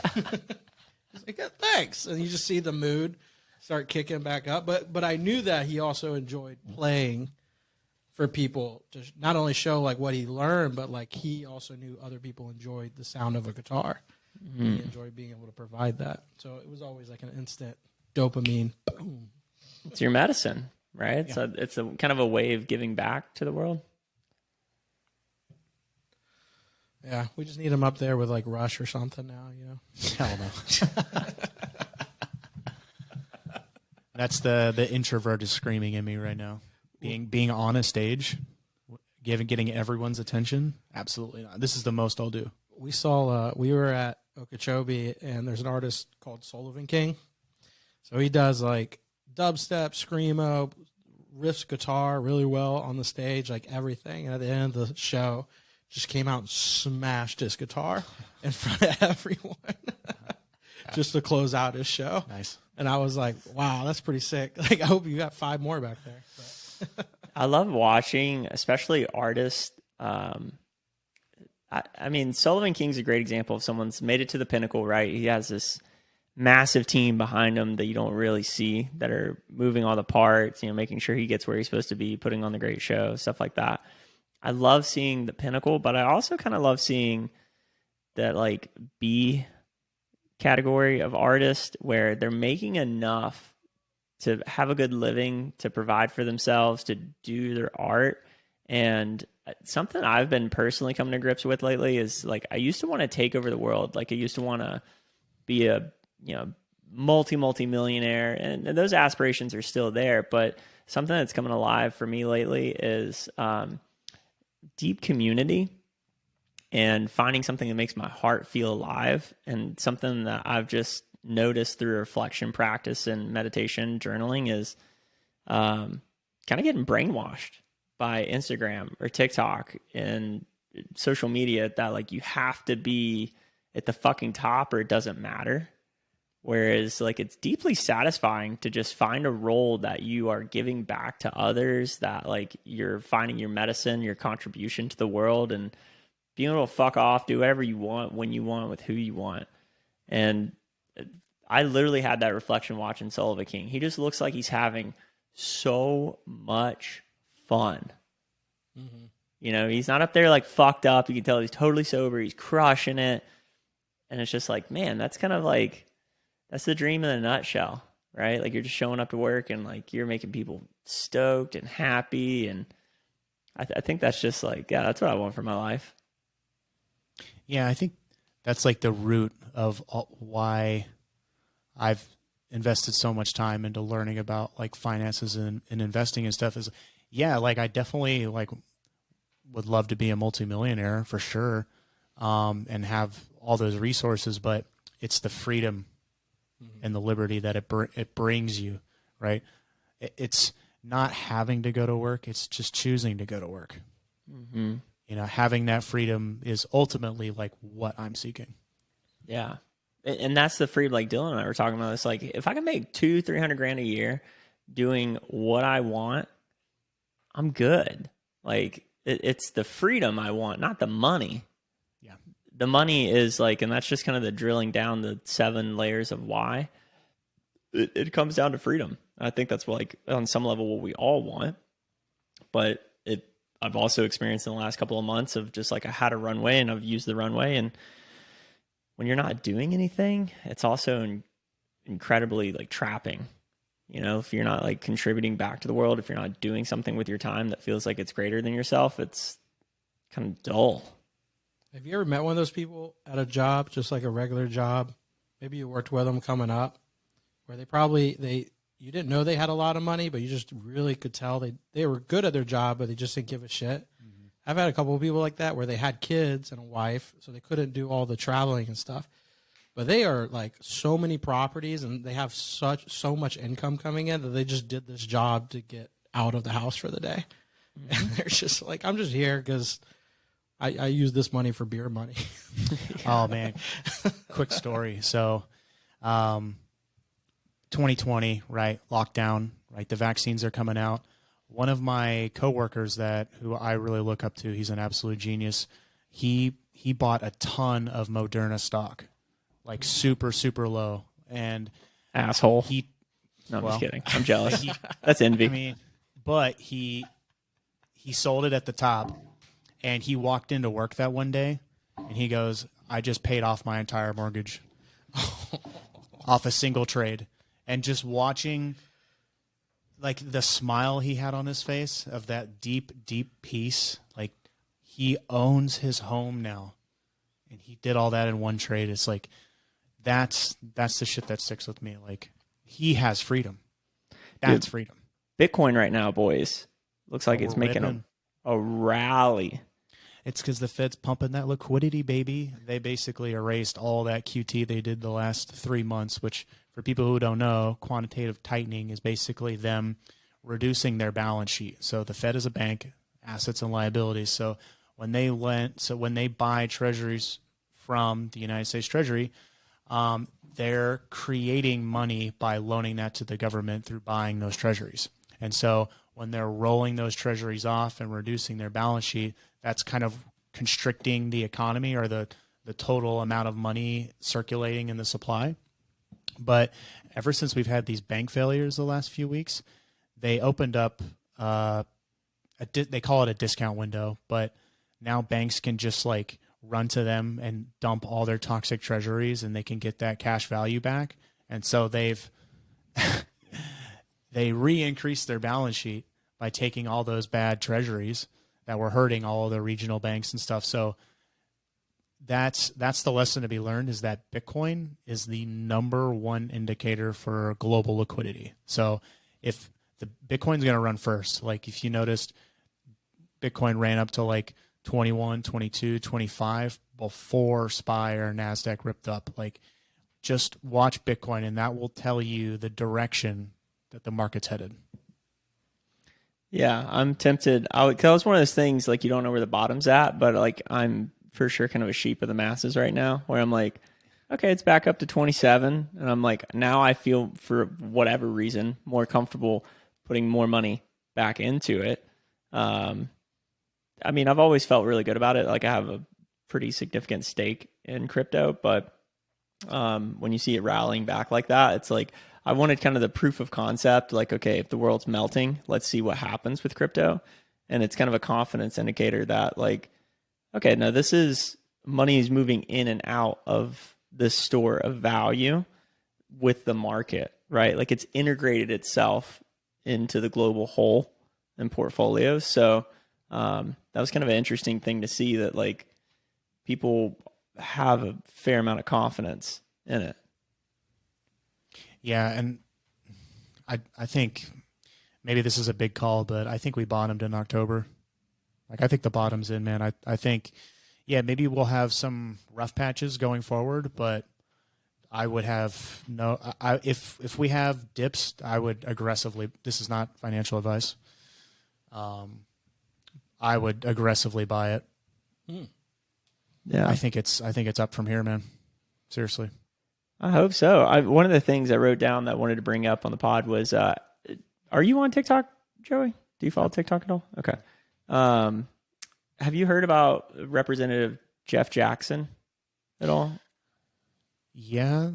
He's like, yeah, thanks. And you just see the mood start kicking back up. But I knew that he also enjoyed playing for people to not only show like what he learned, but like he also knew other people enjoyed the sound of a guitar. He enjoyed being able to provide that. So it was always like an instant dopamine. Boom. It's your medicine, right? Yeah. So it's a kind of a way of giving back to the world. Yeah, we just need him up there with like Rush or something now, you know. Hell no. That's the introvert is screaming at me right now. Being on a stage, getting everyone's attention. Absolutely not. This is the most I'll do. We were at Okeechobee, and there's an artist called Sullivan King. So he does like dubstep, screamo, riffs guitar really well on the stage, like everything. And at the end of the show, just came out and smashed his guitar in front of everyone just to close out his show. Nice. And I was like, wow, that's pretty sick. Like, I hope you got 5 more back there. But I love watching, especially artists. I mean, Sullivan King's a great example of someone's made it to the pinnacle, right? He has this massive team behind him that you don't really see that are moving all the parts, you know, making sure he gets where he's supposed to be, putting on the great show, stuff like that. I love seeing the pinnacle, but I also kind of love seeing that like B category of artist where they're making enough to have a good living, to provide for themselves, to do their art. And something I've been personally coming to grips with lately is like, I used to want to take over the world. Like I used to want to be a, you know, multi-millionaire, and those aspirations are still there. But something that's coming alive for me lately is deep community and finding something that makes my heart feel alive, and something that I've just noticed through reflection practice and meditation journaling is kind of getting brainwashed by Instagram or TikTok and social media that like you have to be at the fucking top or it doesn't matter. Whereas like it's deeply satisfying to just find a role that you are giving back to others, that like you're finding your medicine, your contribution to the world, and being able to fuck off, do whatever you want, when you want, with who you want. And I literally had that reflection watching Sullivan King. He just looks like he's having so much fun. Mm-hmm. You know, he's not up there like fucked up. You can tell he's totally sober. He's crushing it. And it's just like, man, that's kind of like, that's the dream in a nutshell, right? Like you're just showing up to work and like you're making people stoked and happy. And I think that's just like, yeah, that's what I want for my life. Yeah, I think that's like the root of why I've invested so much time into learning about like finances and investing and stuff is, yeah, like I definitely like would love to be a multimillionaire for sure, and have all those resources, but it's the freedom and the liberty that it brings you, right? It's not having to go to work. It's just choosing to go to work. Mm-hmm. You know, having that freedom is ultimately like what I'm seeking. Yeah. And that's the freedom, like Dylan and I were talking about this. Like if I can make $200,000-$300,000 a year doing what I want, I'm good. Like it's the freedom I want, not the money. Yeah. The money is like, and that's just kind of the drilling down the 7 layers of why. It comes down to freedom. I think that's like on some level what we all want. But I've also experienced in the last couple of months of just like I had a runway and I've used the runway, and when you're not doing anything, it's also incredibly like trapping. You know, if you're not like contributing back to the world, if you're not doing something with your time that feels like it's greater than yourself, it's kind of dull. have you ever met one of those people at a job, just like a regular job? Maybe you worked with them coming up, where you didn't know they had a lot of money, but you just really could tell they were good at their job, but they just didn't give a shit. Mm-hmm. I've had a couple of people like that where they had kids and a wife, so they couldn't do all the traveling and stuff. But they are like so many properties, and they have so much income coming in that they just did this job to get out of the house for the day. Mm-hmm. And they're just like, I'm just here because I use this money for beer money. Oh man, quick story. So, 2020, right? Lockdown, right? The vaccines are coming out. One of my coworkers who I really look up to, he's an absolute genius. He bought a ton of Moderna stock, like super, super low. And asshole. I'm just kidding. I'm jealous. That's envy. I mean, but he sold it at the top, and he walked into work that one day and he goes, I just paid off my entire mortgage off a single trade. And just watching like the smile he had on his face of that deep, deep peace. Like he owns his home now, and he did all that in one trade. It's like that's the shit that sticks with me. Like he has freedom. That's freedom. Bitcoin right now, boys, looks like it's making a rally. It's because the Fed's pumping that liquidity, baby. They basically erased all that QT they did the last 3 months, which for people who don't know, quantitative tightening is basically them reducing their balance sheet. So the Fed is a bank, assets and liabilities. So when they buy treasuries from the United States Treasury, they're creating money by loaning that to the government through buying those treasuries. And so when they're rolling those treasuries off and reducing their balance sheet, that's kind of constricting the economy or the total amount of money circulating in the supply. But ever since we've had these bank failures the last few weeks, they opened up, they call it a discount window, but now banks can just like run to them and dump all their toxic treasuries and they can get that cash value back. And so they re-increased their balance sheet by taking all those bad treasuries that were hurting all of the regional banks and stuff. So that's the lesson to be learned, is that Bitcoin is the number one indicator for global liquidity. So if the Bitcoin's going to run first, like if you noticed, Bitcoin ran up to like 21, 22, 25 before SPY or NASDAQ ripped up. Like just watch Bitcoin and that will tell you the direction that the market's headed. Yeah, I'm tempted. That was one of those things, like, you don't know where the bottom's at, but like I'm for sure kind of a sheep of the masses right now, where I'm like, okay, it's back up to 27, and I'm like, now I feel for whatever reason more comfortable putting more money back into it. I mean, I've always felt really good about it. Like I have a pretty significant stake in crypto, but when you see it rallying back like that, it's like, I wanted kind of the proof of concept, like, okay, if the world's melting, let's see what happens with crypto. And it's kind of a confidence indicator that like, okay, now this is money is moving in and out of this store of value with the market, right? Like it's integrated itself into the global whole and portfolios. So that was kind of an interesting thing to see, that like people have a fair amount of confidence in it. Yeah, and I think maybe this is a big call, but I think we bottomed in October. Like I think the bottom's in, man. I think, yeah, maybe we'll have some rough patches going forward, but I would have if we have dips, I would aggressively, this is not financial advice, I would aggressively buy it. Yeah, I think it's up from here, man. Seriously. I hope so. One of the things I wrote down that I wanted to bring up on the pod was, are you on TikTok, Joey? Do you follow TikTok at all? Okay. Have you heard about Representative Jeff Jackson at all? Yeah.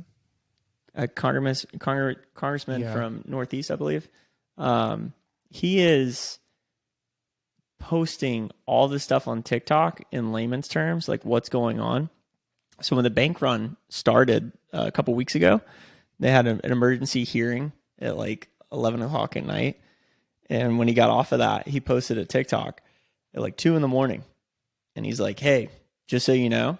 A congressman Yeah. from Northeast, I believe. He is posting all this stuff on TikTok in layman's terms, like what's going on. So when the bank run started a couple weeks ago, they had an emergency hearing at like 11 o'clock at night. And when he got off of that, he posted a TikTok at like 2 a.m. And he's like, hey, just so you know,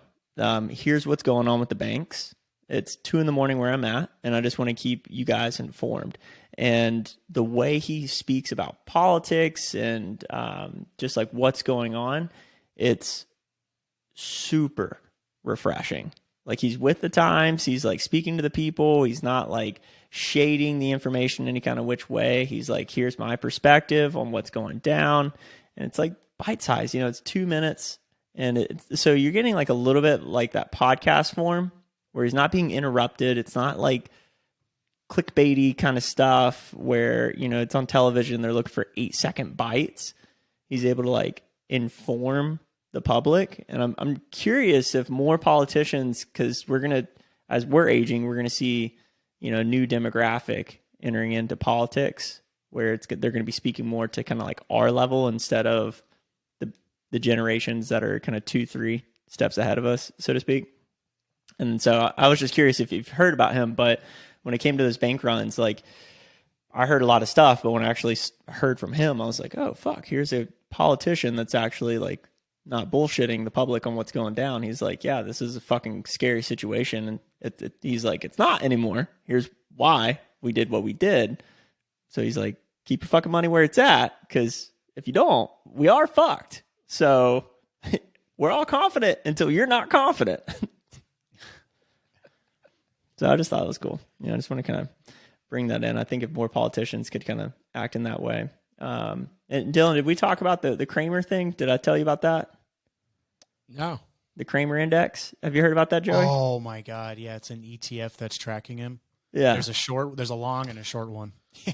here's what's going on with the banks. It's 2 a.m. where I'm at, and I just want to keep you guys informed. And the way he speaks about politics and just like what's going on, it's super refreshing. Like he's with the times. He's like speaking to the people. He's not like shading the information any kind of which way. He's like, here's my perspective on what's going down. And it's like bite size, it's 2 minutes. And so you're getting like a little bit like that podcast form where he's not being interrupted. It's not like clickbaity kind of stuff where, it's on television. They're looking for 8-second bites. He's able to like inform the public. And I'm curious if more politicians, because as we're aging, we're going to see, a new demographic entering into politics where they're going to be speaking more to kind of like our level instead of the generations that are kind of 2-3 steps ahead of us, so to speak. And so I was just curious if you've heard about him, but when it came to those bank runs, like I heard a lot of stuff, but when I actually heard from him, I was like, oh, fuck, here's a politician that's actually like not bullshitting the public on what's going down. He's like, yeah, this is a fucking scary situation. And he's like, it's not anymore. Here's why we did what we did. So he's like, keep your fucking money where it's at, because if you don't, we are fucked. So we're all confident until you're not confident. So I just thought it was cool. I just want to kind of bring that in. I think if more politicians could kind of act in that way. And Dylan, did we talk about the Kramer thing? Did I tell you about that? No. The Kramer index. Have you heard about that, Joey? Oh my God. Yeah. It's an ETF that's tracking him. Yeah. There's a long and a short one. Yeah.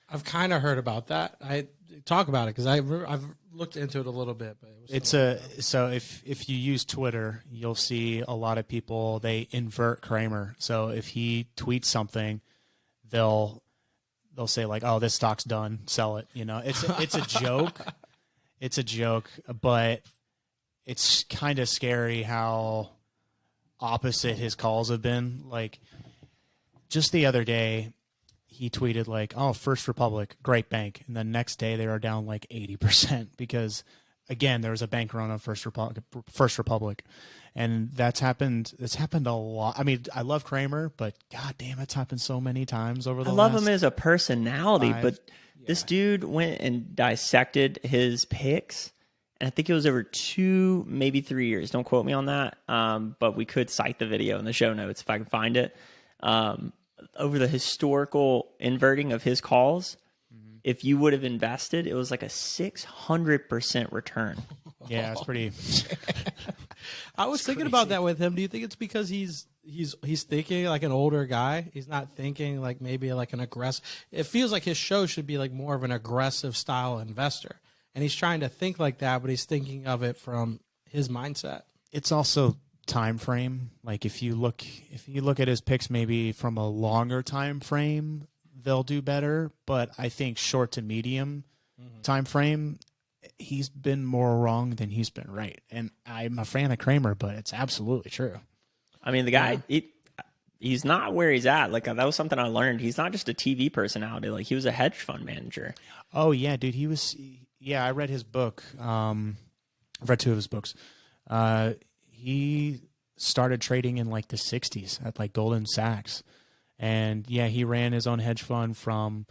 I've kind of heard about that. I talk about it because I've looked into it a little bit, but so if you use Twitter, you'll see a lot of people, they invert Kramer. So if he tweets something, they'll say like, "Oh, this stock's done, sell it." It's a joke. It's a joke, but it's kind of scary how opposite his calls have been. Like just the other day, he tweeted like, "Oh, First Republic, great bank," and the next day they were down like 80% because, again, there was a bank run on First Republic, and that's happened. It's happened a lot. I mean, I love Kramer, but god damn, it's happened so many times over the. I love him as a personality, but this dude went and dissected his picks, and I think it was over 2, maybe 3 years. Don't quote me on that, but we could cite the video in the show notes if I can find it. Over the historical inverting of his calls, if you would have invested, it was like a 600% return. Yeah, it's pretty. I was thinking about that with him. Do you think it's because he's thinking like an older guy? He's not thinking like maybe like an aggressive. It feels like his show should be like more of an aggressive style investor, and he's trying to think like that, but he's thinking of it from his mindset. It's also time frame. Like if you look at his picks maybe from a longer time frame, they'll do better, but I think short to medium time frame, he's been more wrong than he's been right. And I'm a fan of Kramer, but it's absolutely true. I mean, the guy, he's not where he's at. Like that was something I learned. He's not just a TV personality. Like he was a hedge fund manager. Oh yeah, dude. I read his book. I've read 2 of his books. He started trading in like the 60s at like Goldman Sachs. And yeah, he ran his own hedge fund from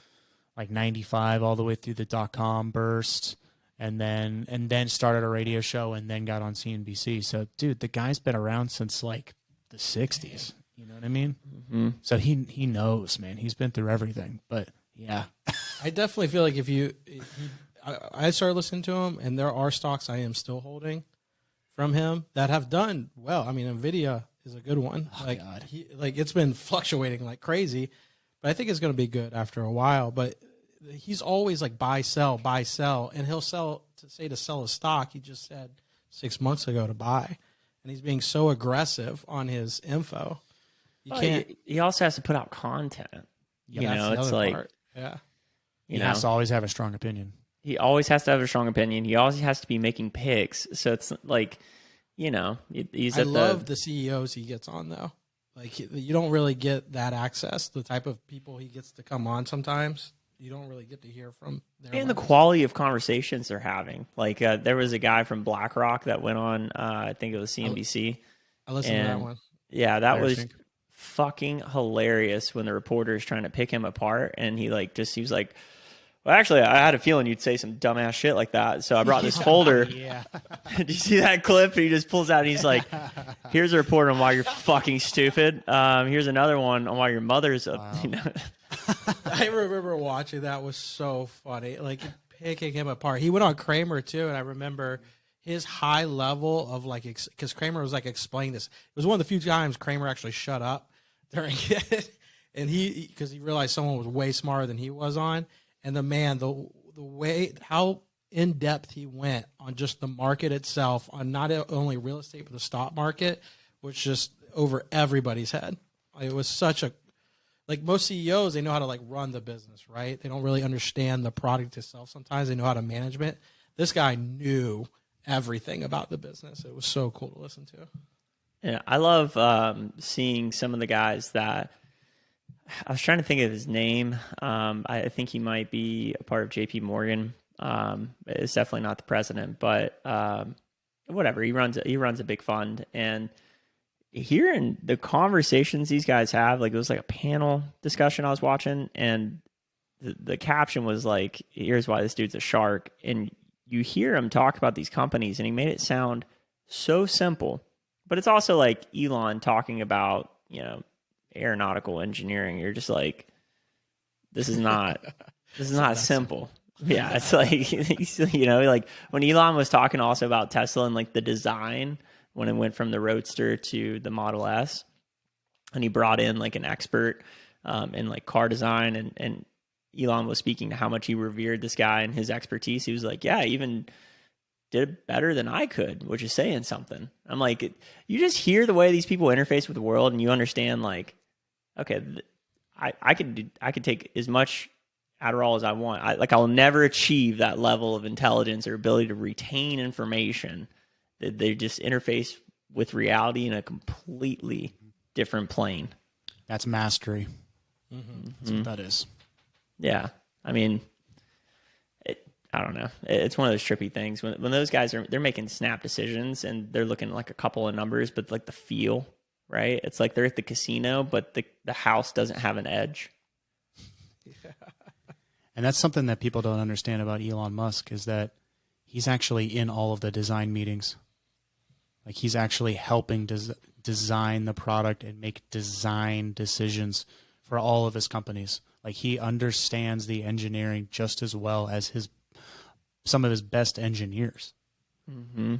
like 95 all the way through the .com burst, and then started a radio show and then got on CNBC. So dude, the guy's been around since like the 60s. You know what I mean? Mm-hmm. So he knows, man. He's been through everything. But yeah. I definitely feel like I started listening to him, and there are stocks I am still holding from him that have done well. I mean, NVIDIA is a good one. Oh, like God. It's been fluctuating like crazy, but I think it's going to be good after a while. But he's always like buy, sell, and he'll sell a stock. He just said 6 months ago to buy, and he's being so aggressive on his info. He also has to put out content. Yeah, it's like, part. Yeah, He has to always have a strong opinion. He always has to have a strong opinion. He always has to be making picks. So it's like, he's. I love the CEOs he gets on though. Like you don't really get that access. The type of people he gets to come on sometimes, you don't really get to hear from. And the quality of conversations they're having. Like there was a guy from BlackRock that went on. I think it was CNBC. I listened to that one. Yeah, that was fucking hilarious when the reporter is trying to pick him apart, and he was like. Well, actually, I had a feeling you'd say some dumbass shit like that, so I brought this folder. Yeah. Did you see that clip? He just pulls out and he's like, here's a report on why you're fucking stupid. Here's another one on why your mother's I remember watching that. Was so funny. Like picking him apart. He went on Kramer too, and I remember his high level of like, because Kramer was like explaining this. It was one of the few times Kramer actually shut up during it, and because he realized someone was way smarter than he was on. And the way, how in depth he went on just the market itself, on not only real estate, but the stock market, was just over everybody's head. It was such a, like most CEOs, they know how to like run the business, right? They don't really understand the product itself. Sometimes they know how to manage it. This guy knew everything about the business. It was so cool to listen to. Yeah, I love seeing some of the guys that I was trying to think of his name. I think he might be a part of JP Morgan. It's definitely not the president, but whatever. He runs a big fund, and hearing the conversations these guys have, like it was like a panel discussion I was watching, and the caption was like, "Here's why this dude's a shark." And you hear him talk about these companies, and he made it sound so simple, but it's also like Elon talking about, aeronautical engineering. You're just like, this is not simple. Yeah, it's like, like when Elon was talking also about Tesla and like the design when it went from the Roadster to the Model S, and he brought in like an expert in like car design, and Elon was speaking to how much he revered this guy and his expertise. He was like, yeah, I even did it better than I could, which is saying something. I'm like, you just hear the way these people interface with the world, and you understand like, okay, I could take as much Adderall as I want. I'll never achieve that level of intelligence or ability to retain information. They just interface with reality in a completely different plane. That's mastery. That's what that is. Yeah. I mean, I don't know. It's one of those trippy things when those guys they're making snap decisions and they're looking at like a couple of numbers, but like the feel, right? It's like they're at the casino, but the house doesn't have an edge. Yeah. And that's something that people don't understand about Elon Musk is that he's actually in all of the design meetings. Like he's actually helping design the product and make design decisions for all of his companies. Like he understands the engineering just as well as some of his best engineers. Mm-hmm.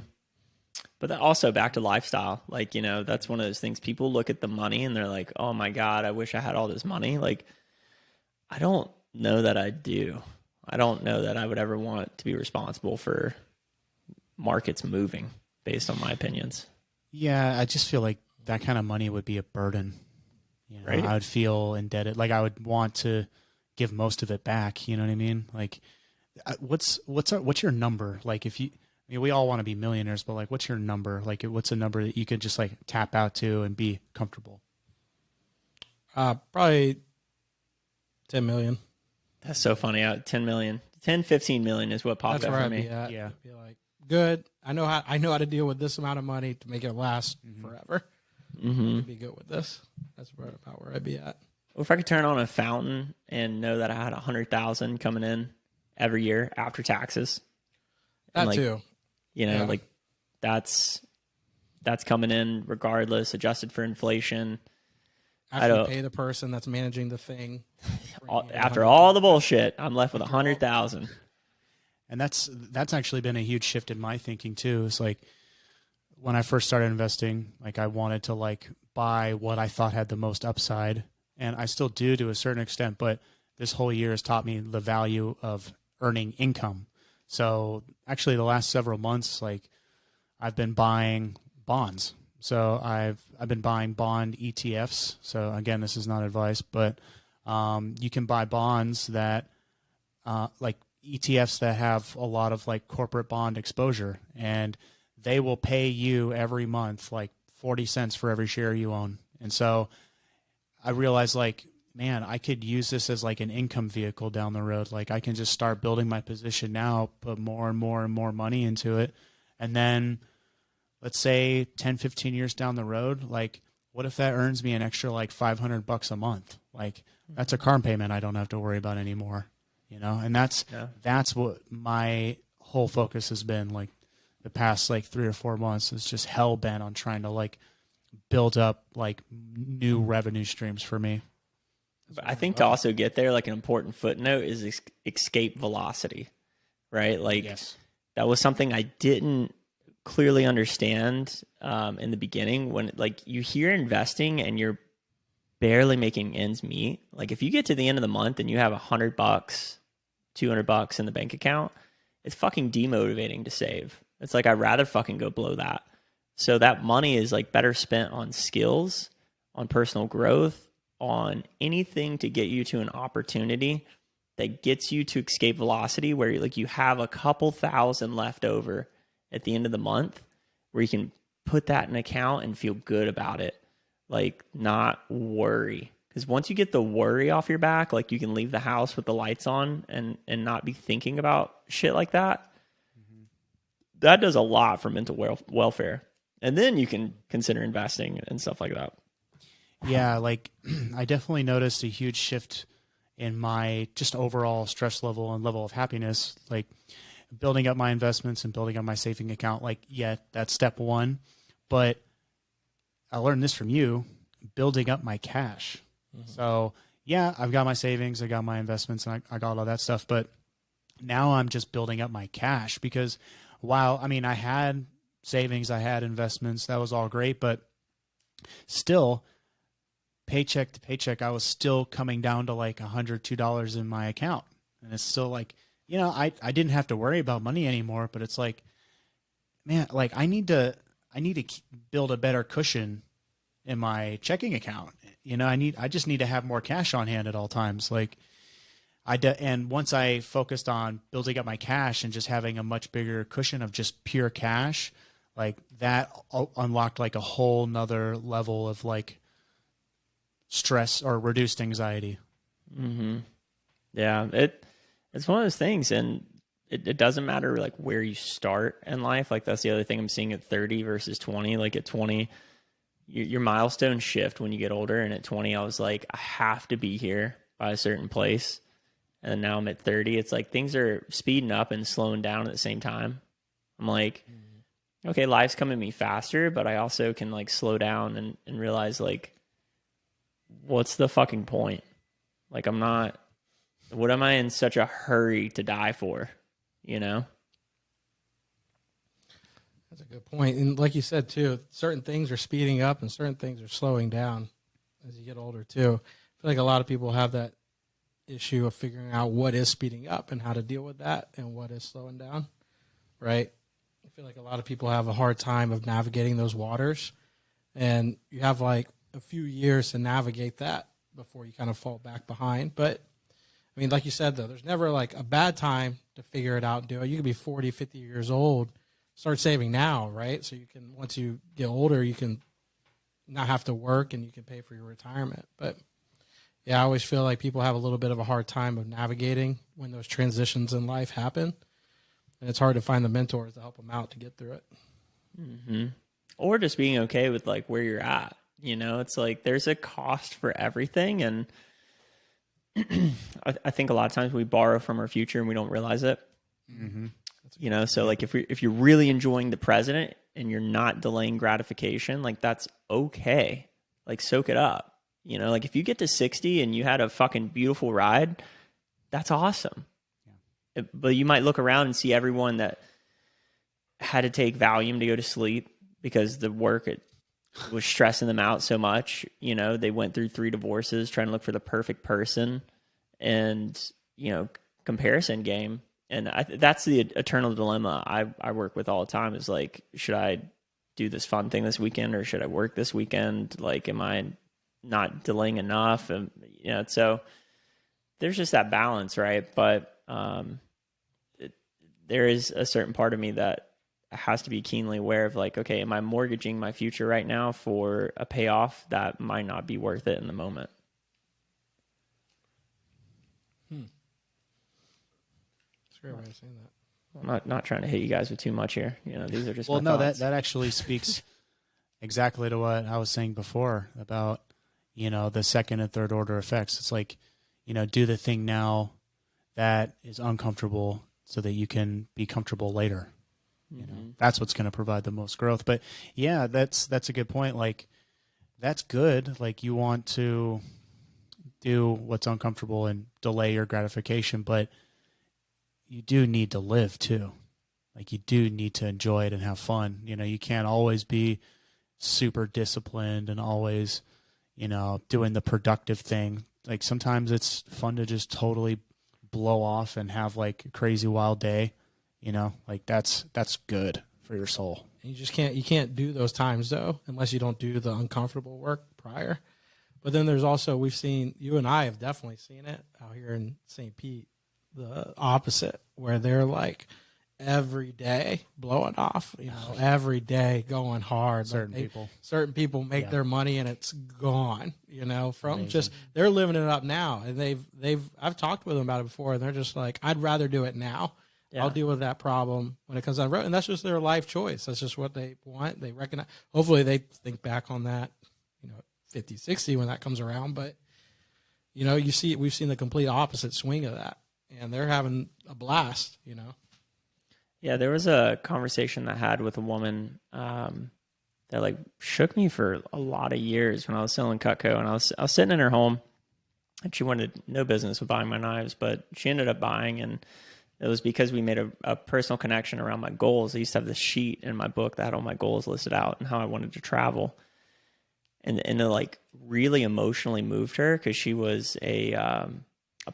But also back to lifestyle. Like, that's one of those things. People look at the money and they're like, oh my God, I wish I had all this money. Like, I don't know that I do. I don't know that I would ever want to be responsible for markets moving based on my opinions. Yeah, I just feel like that kind of money would be a burden. Right? I would feel indebted. Like I would want to give most of it back. You know what I mean? Like, what's your number? Like, we all want to be millionaires, but like, what's your number? Like, what's a number that you could just like tap out to and be comfortable? Probably 10 million. That's so funny. 10 million, 10, 15 million is what popped That's up where for I'd me. be at. Yeah. I'd be like, good. I know how to deal with this amount of money to make it last forever. Mm-hmm. I'd be good with this. That's about where I'd be at. Well, if I could turn on a fountain and know that I had 100,000 coming in every year after taxes, that too. Like that's coming in regardless, adjusted for inflation. After you pay the person that's managing the thing. After all the bullshit, I'm left with 100,000. And that's actually been a huge shift in my thinking too. It's like when I first started investing, like I wanted to like buy what I thought had the most upside, and I still do to a certain extent, but this whole year has taught me the value of earning income. So actually the last several months, like I've been buying bonds. So I've been buying bond ETFs. So again, this is not advice, but you can buy bonds that like ETFs that have a lot of like corporate bond exposure, and they will pay you every month like 40 cents for every share you own. And so I realized like, man, I could use this as like an income vehicle down the road. Like I can just start building my position now, put more and more and more money into it. And then let's say 10, 15 years down the road, like what if that earns me an extra like $500 a month? Like that's a car payment I don't have to worry about anymore, And that's what my whole focus has been like the past like 3 or 4 months is just hell bent on trying to like build up like new revenue streams for me. But I think to also get there, like an important footnote is escape velocity, right? Like that was something I didn't clearly understand in the beginning when like you hear investing and you're barely making ends meet. Like if you get to the end of the month and you have $100, $200 in the bank account, it's fucking demotivating to save. It's like, I'd rather fucking go blow that. So that money is like better spent on skills, on personal growth, on anything to get you to an opportunity that gets you to escape velocity where like you have a couple thousand left over at the end of the month where you can put that in an account and feel good about it. Like not worry. Because once you get the worry off your back, like you can leave the house with the lights on and not be thinking about shit like that. That does a lot for mental welfare. And then you can consider investing and stuff like that. Yeah, like I definitely noticed a huge shift in my just overall stress level and level of happiness. Like building up my investments and building up my saving account. Like, yeah, that's step one. But I learned this from you, building up my cash. So yeah, I've got my savings, I got my investments, and I got all that stuff. But now I'm just building up my cash because while, I mean, I had savings, I had investments, that was all great, but still paycheck to paycheck, I was still coming down to like $100, $2 in my account. And it's still like, you know, I didn't have to worry about money anymore, but it's like, man, like I need to build a better cushion in my checking account. You know, I just need to have more cash on hand at all times. Like and once I focused on building up my cash and just having a much bigger cushion of just pure cash, like that unlocked like a whole nother level of like stress or reduced anxiety. Mm-hmm. Yeah, it's one of those things, and it doesn't matter like where you start in life. Like that's the other thing I'm seeing at 30 versus 20. Like at 20, your milestones shift when you get older, and at 20, I was like, I have to be here by a certain place, and now I'm at 30. It's like things are speeding up and slowing down at the same time. I'm like, okay, life's coming at me faster, but I also can like slow down and realize like, what's the fucking point? Like what am I in such a hurry to die for? You know? That's a good point. And like you said, too, certain things are speeding up and certain things are slowing down as you get older, too. I feel like a lot of people have that issue of figuring out what is speeding up and how to deal with that and what is slowing down, right? I feel like a lot of people have a hard time of navigating those waters, and you have like a few years to navigate that before you kind of fall back behind. But I mean, like you said, though, there's never like a bad time to figure it out and do it. You could be 40, 50 years old, start saving now, right? So you can, once you get older, you can not have to work and you can pay for your retirement. But yeah, I always feel like people have a little bit of a hard time of navigating when those transitions in life happen. And it's hard to find the mentors to help them out to get through it. Mm-hmm. Or just being okay with like where you're at. You know, it's like there's a cost for everything. And I think a lot of times we borrow from our future and we don't realize it. Mm-hmm. You know, so like if you're really enjoying the present and you're not delaying gratification, like that's okay. Like soak it up. You know, like if you get to 60 and you had a fucking beautiful ride, that's awesome. Yeah. But you might look around and see everyone that had to take Valium to go to sleep because the work was stressing them out so much. You know, they went through 3 divorces trying to look for the perfect person and, you know, comparison game. And that's the eternal dilemma I work with all the time is like, should I do this fun thing this weekend or should I work this weekend? Like, am I not delaying enough? And, you know, so there's just that balance, right? But there is a certain part of me that has to be keenly aware of like, okay, am I mortgaging my future right now for a payoff that might not be worth it in the moment? That's a great way of saying that. I'm not trying to hit you guys with too much here. You know, these are just well, my no, thoughts. that actually speaks exactly to what I was saying before about, you know, the second and third order effects. It's like, you know, do the thing now that is uncomfortable so that you can be comfortable later. You know, that's what's going to provide the most growth. But yeah, that's a good point. Like, that's good. Like, you want to do what's uncomfortable and delay your gratification, but you do need to live too. Like, you do need to enjoy it and have fun. You know, you can't always be super disciplined and always, you know, doing the productive thing. Like, sometimes it's fun to just totally blow off and have like a crazy wild day. You know, like that's good for your soul. And you can't do those times though, unless you don't do the uncomfortable work prior. But then there's also, we've seen, you and I have definitely seen it out here in St. Pete, the opposite, where they're like every day blowing off, every day going hard. Certain people make their money and it's gone, from Amazing. just, they're living it up now. And I've talked with them about it before, and they're just like, I'd rather do it now. Yeah. I'll deal with that problem when it comes down the road. And that's just their life choice. That's just what they want. They recognize, hopefully they think back on that, 50, 60 when that comes around. But, we've seen the complete opposite swing of that, and they're having a blast, Yeah, there was a conversation that I had with a woman that like shook me for a lot of years when I was selling Cutco, and I was sitting in her home, and she wanted no business with buying my knives, but she ended up buying, and it was because we made a personal connection around my goals. I used to have this sheet in my book that had all my goals listed out and how I wanted to travel, and it like really emotionally moved her because she was a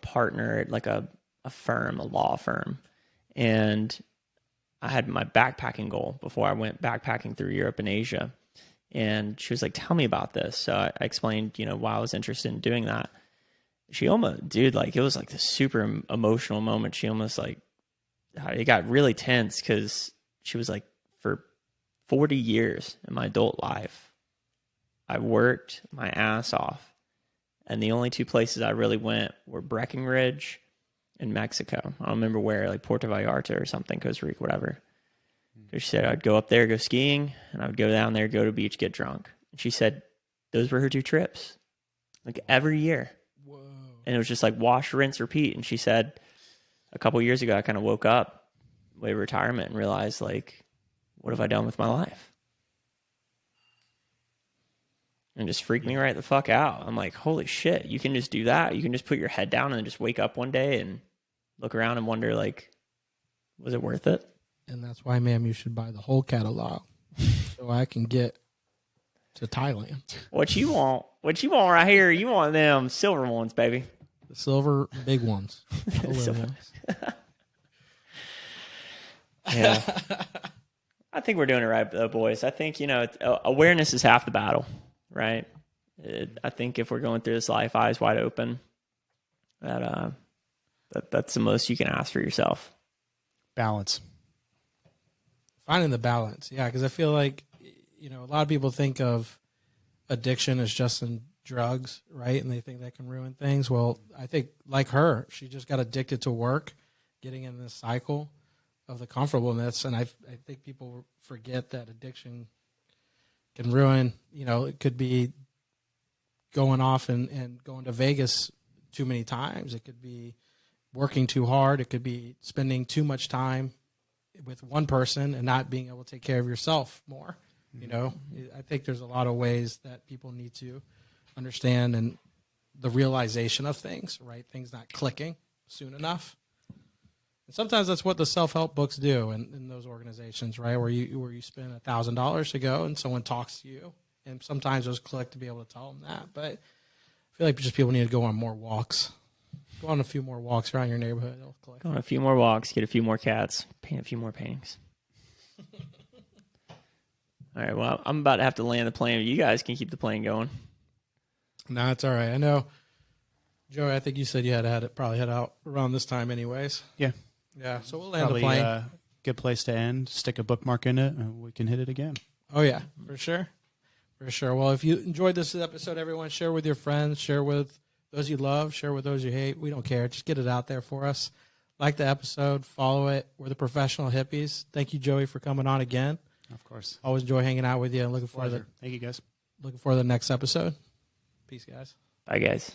partner at like a firm, a law firm, and I had my backpacking goal before I went backpacking through Europe and Asia. And she was like, tell me about this. So I explained, why I was interested in doing that. She almost, dude, like it was like this super emotional moment. She almost like, it got really tense because she was like, for 40 years in my adult life, I worked my ass off. And the only two places I really went were Breckenridge in Mexico. I don't remember where, like Puerto Vallarta or something, Costa Rica, whatever. She said I'd go up there, go skiing, and I would go down there, go to the beach, get drunk. And she said those were her 2 trips, like every year. Whoa. And it was just like wash, rinse, repeat. And she said a couple of years ago, I kind of woke up way retirement and realized, like, what have I done with my life? And just freaked me right the fuck out. I'm like, holy shit, you can just do that. You can just put your head down and just wake up one day and look around and wonder, like, was it worth it? And that's why, ma'am, you should buy the whole catalog so I can get to Thailand. What you want right here, you want them silver ones, baby. The silver big ones. Silver. Yeah. I think we're doing it right, though, boys. I think, awareness is half the battle, right? I think if we're going through this life eyes wide open, that's the most you can ask for yourself. Balance. Finding the balance. Yeah, because I feel like, a lot of people think of addiction as just in drugs, right? And they think that can ruin things. Well, I think like her, she just got addicted to work, getting in this cycle of the comfortableness. And I think people forget that addiction can ruin, it could be going off and going to Vegas too many times. It could be working too hard. It could be spending too much time with one person and not being able to take care of yourself more. I think there's a lot of ways that people need to understand and the realization of things, right? Things not clicking soon enough. And sometimes that's what the self-help books do in those organizations, right? Where you spend $1,000 to go and someone talks to you, and sometimes those click to be able to tell them that. But I feel like just people need to go on more walks. Go on a few more walks around your neighborhood. It'll click. Go on a few more walks, get a few more cats, paint a few more paintings. All right, well, I'm about to have to land the plane. You guys can keep the plane going. No, it's all right. I know, Joey, I think you said you probably head out around this time anyways. Yeah. Yeah, so we'll land Probably the plane. a good place to end. Stick a bookmark in it, and we can hit it again. Oh, yeah, for sure. For sure. Well, if you enjoyed this episode, everyone, share with your friends, share with those you love, share with those you hate. We don't care. Just get it out there for us. Like the episode, follow it. We're the Professional Hippies. Thank you, Joey, for coming on again. Of course. Always enjoy hanging out with you and looking Thank you, guys. forward to the next episode. Peace, guys. Bye, guys.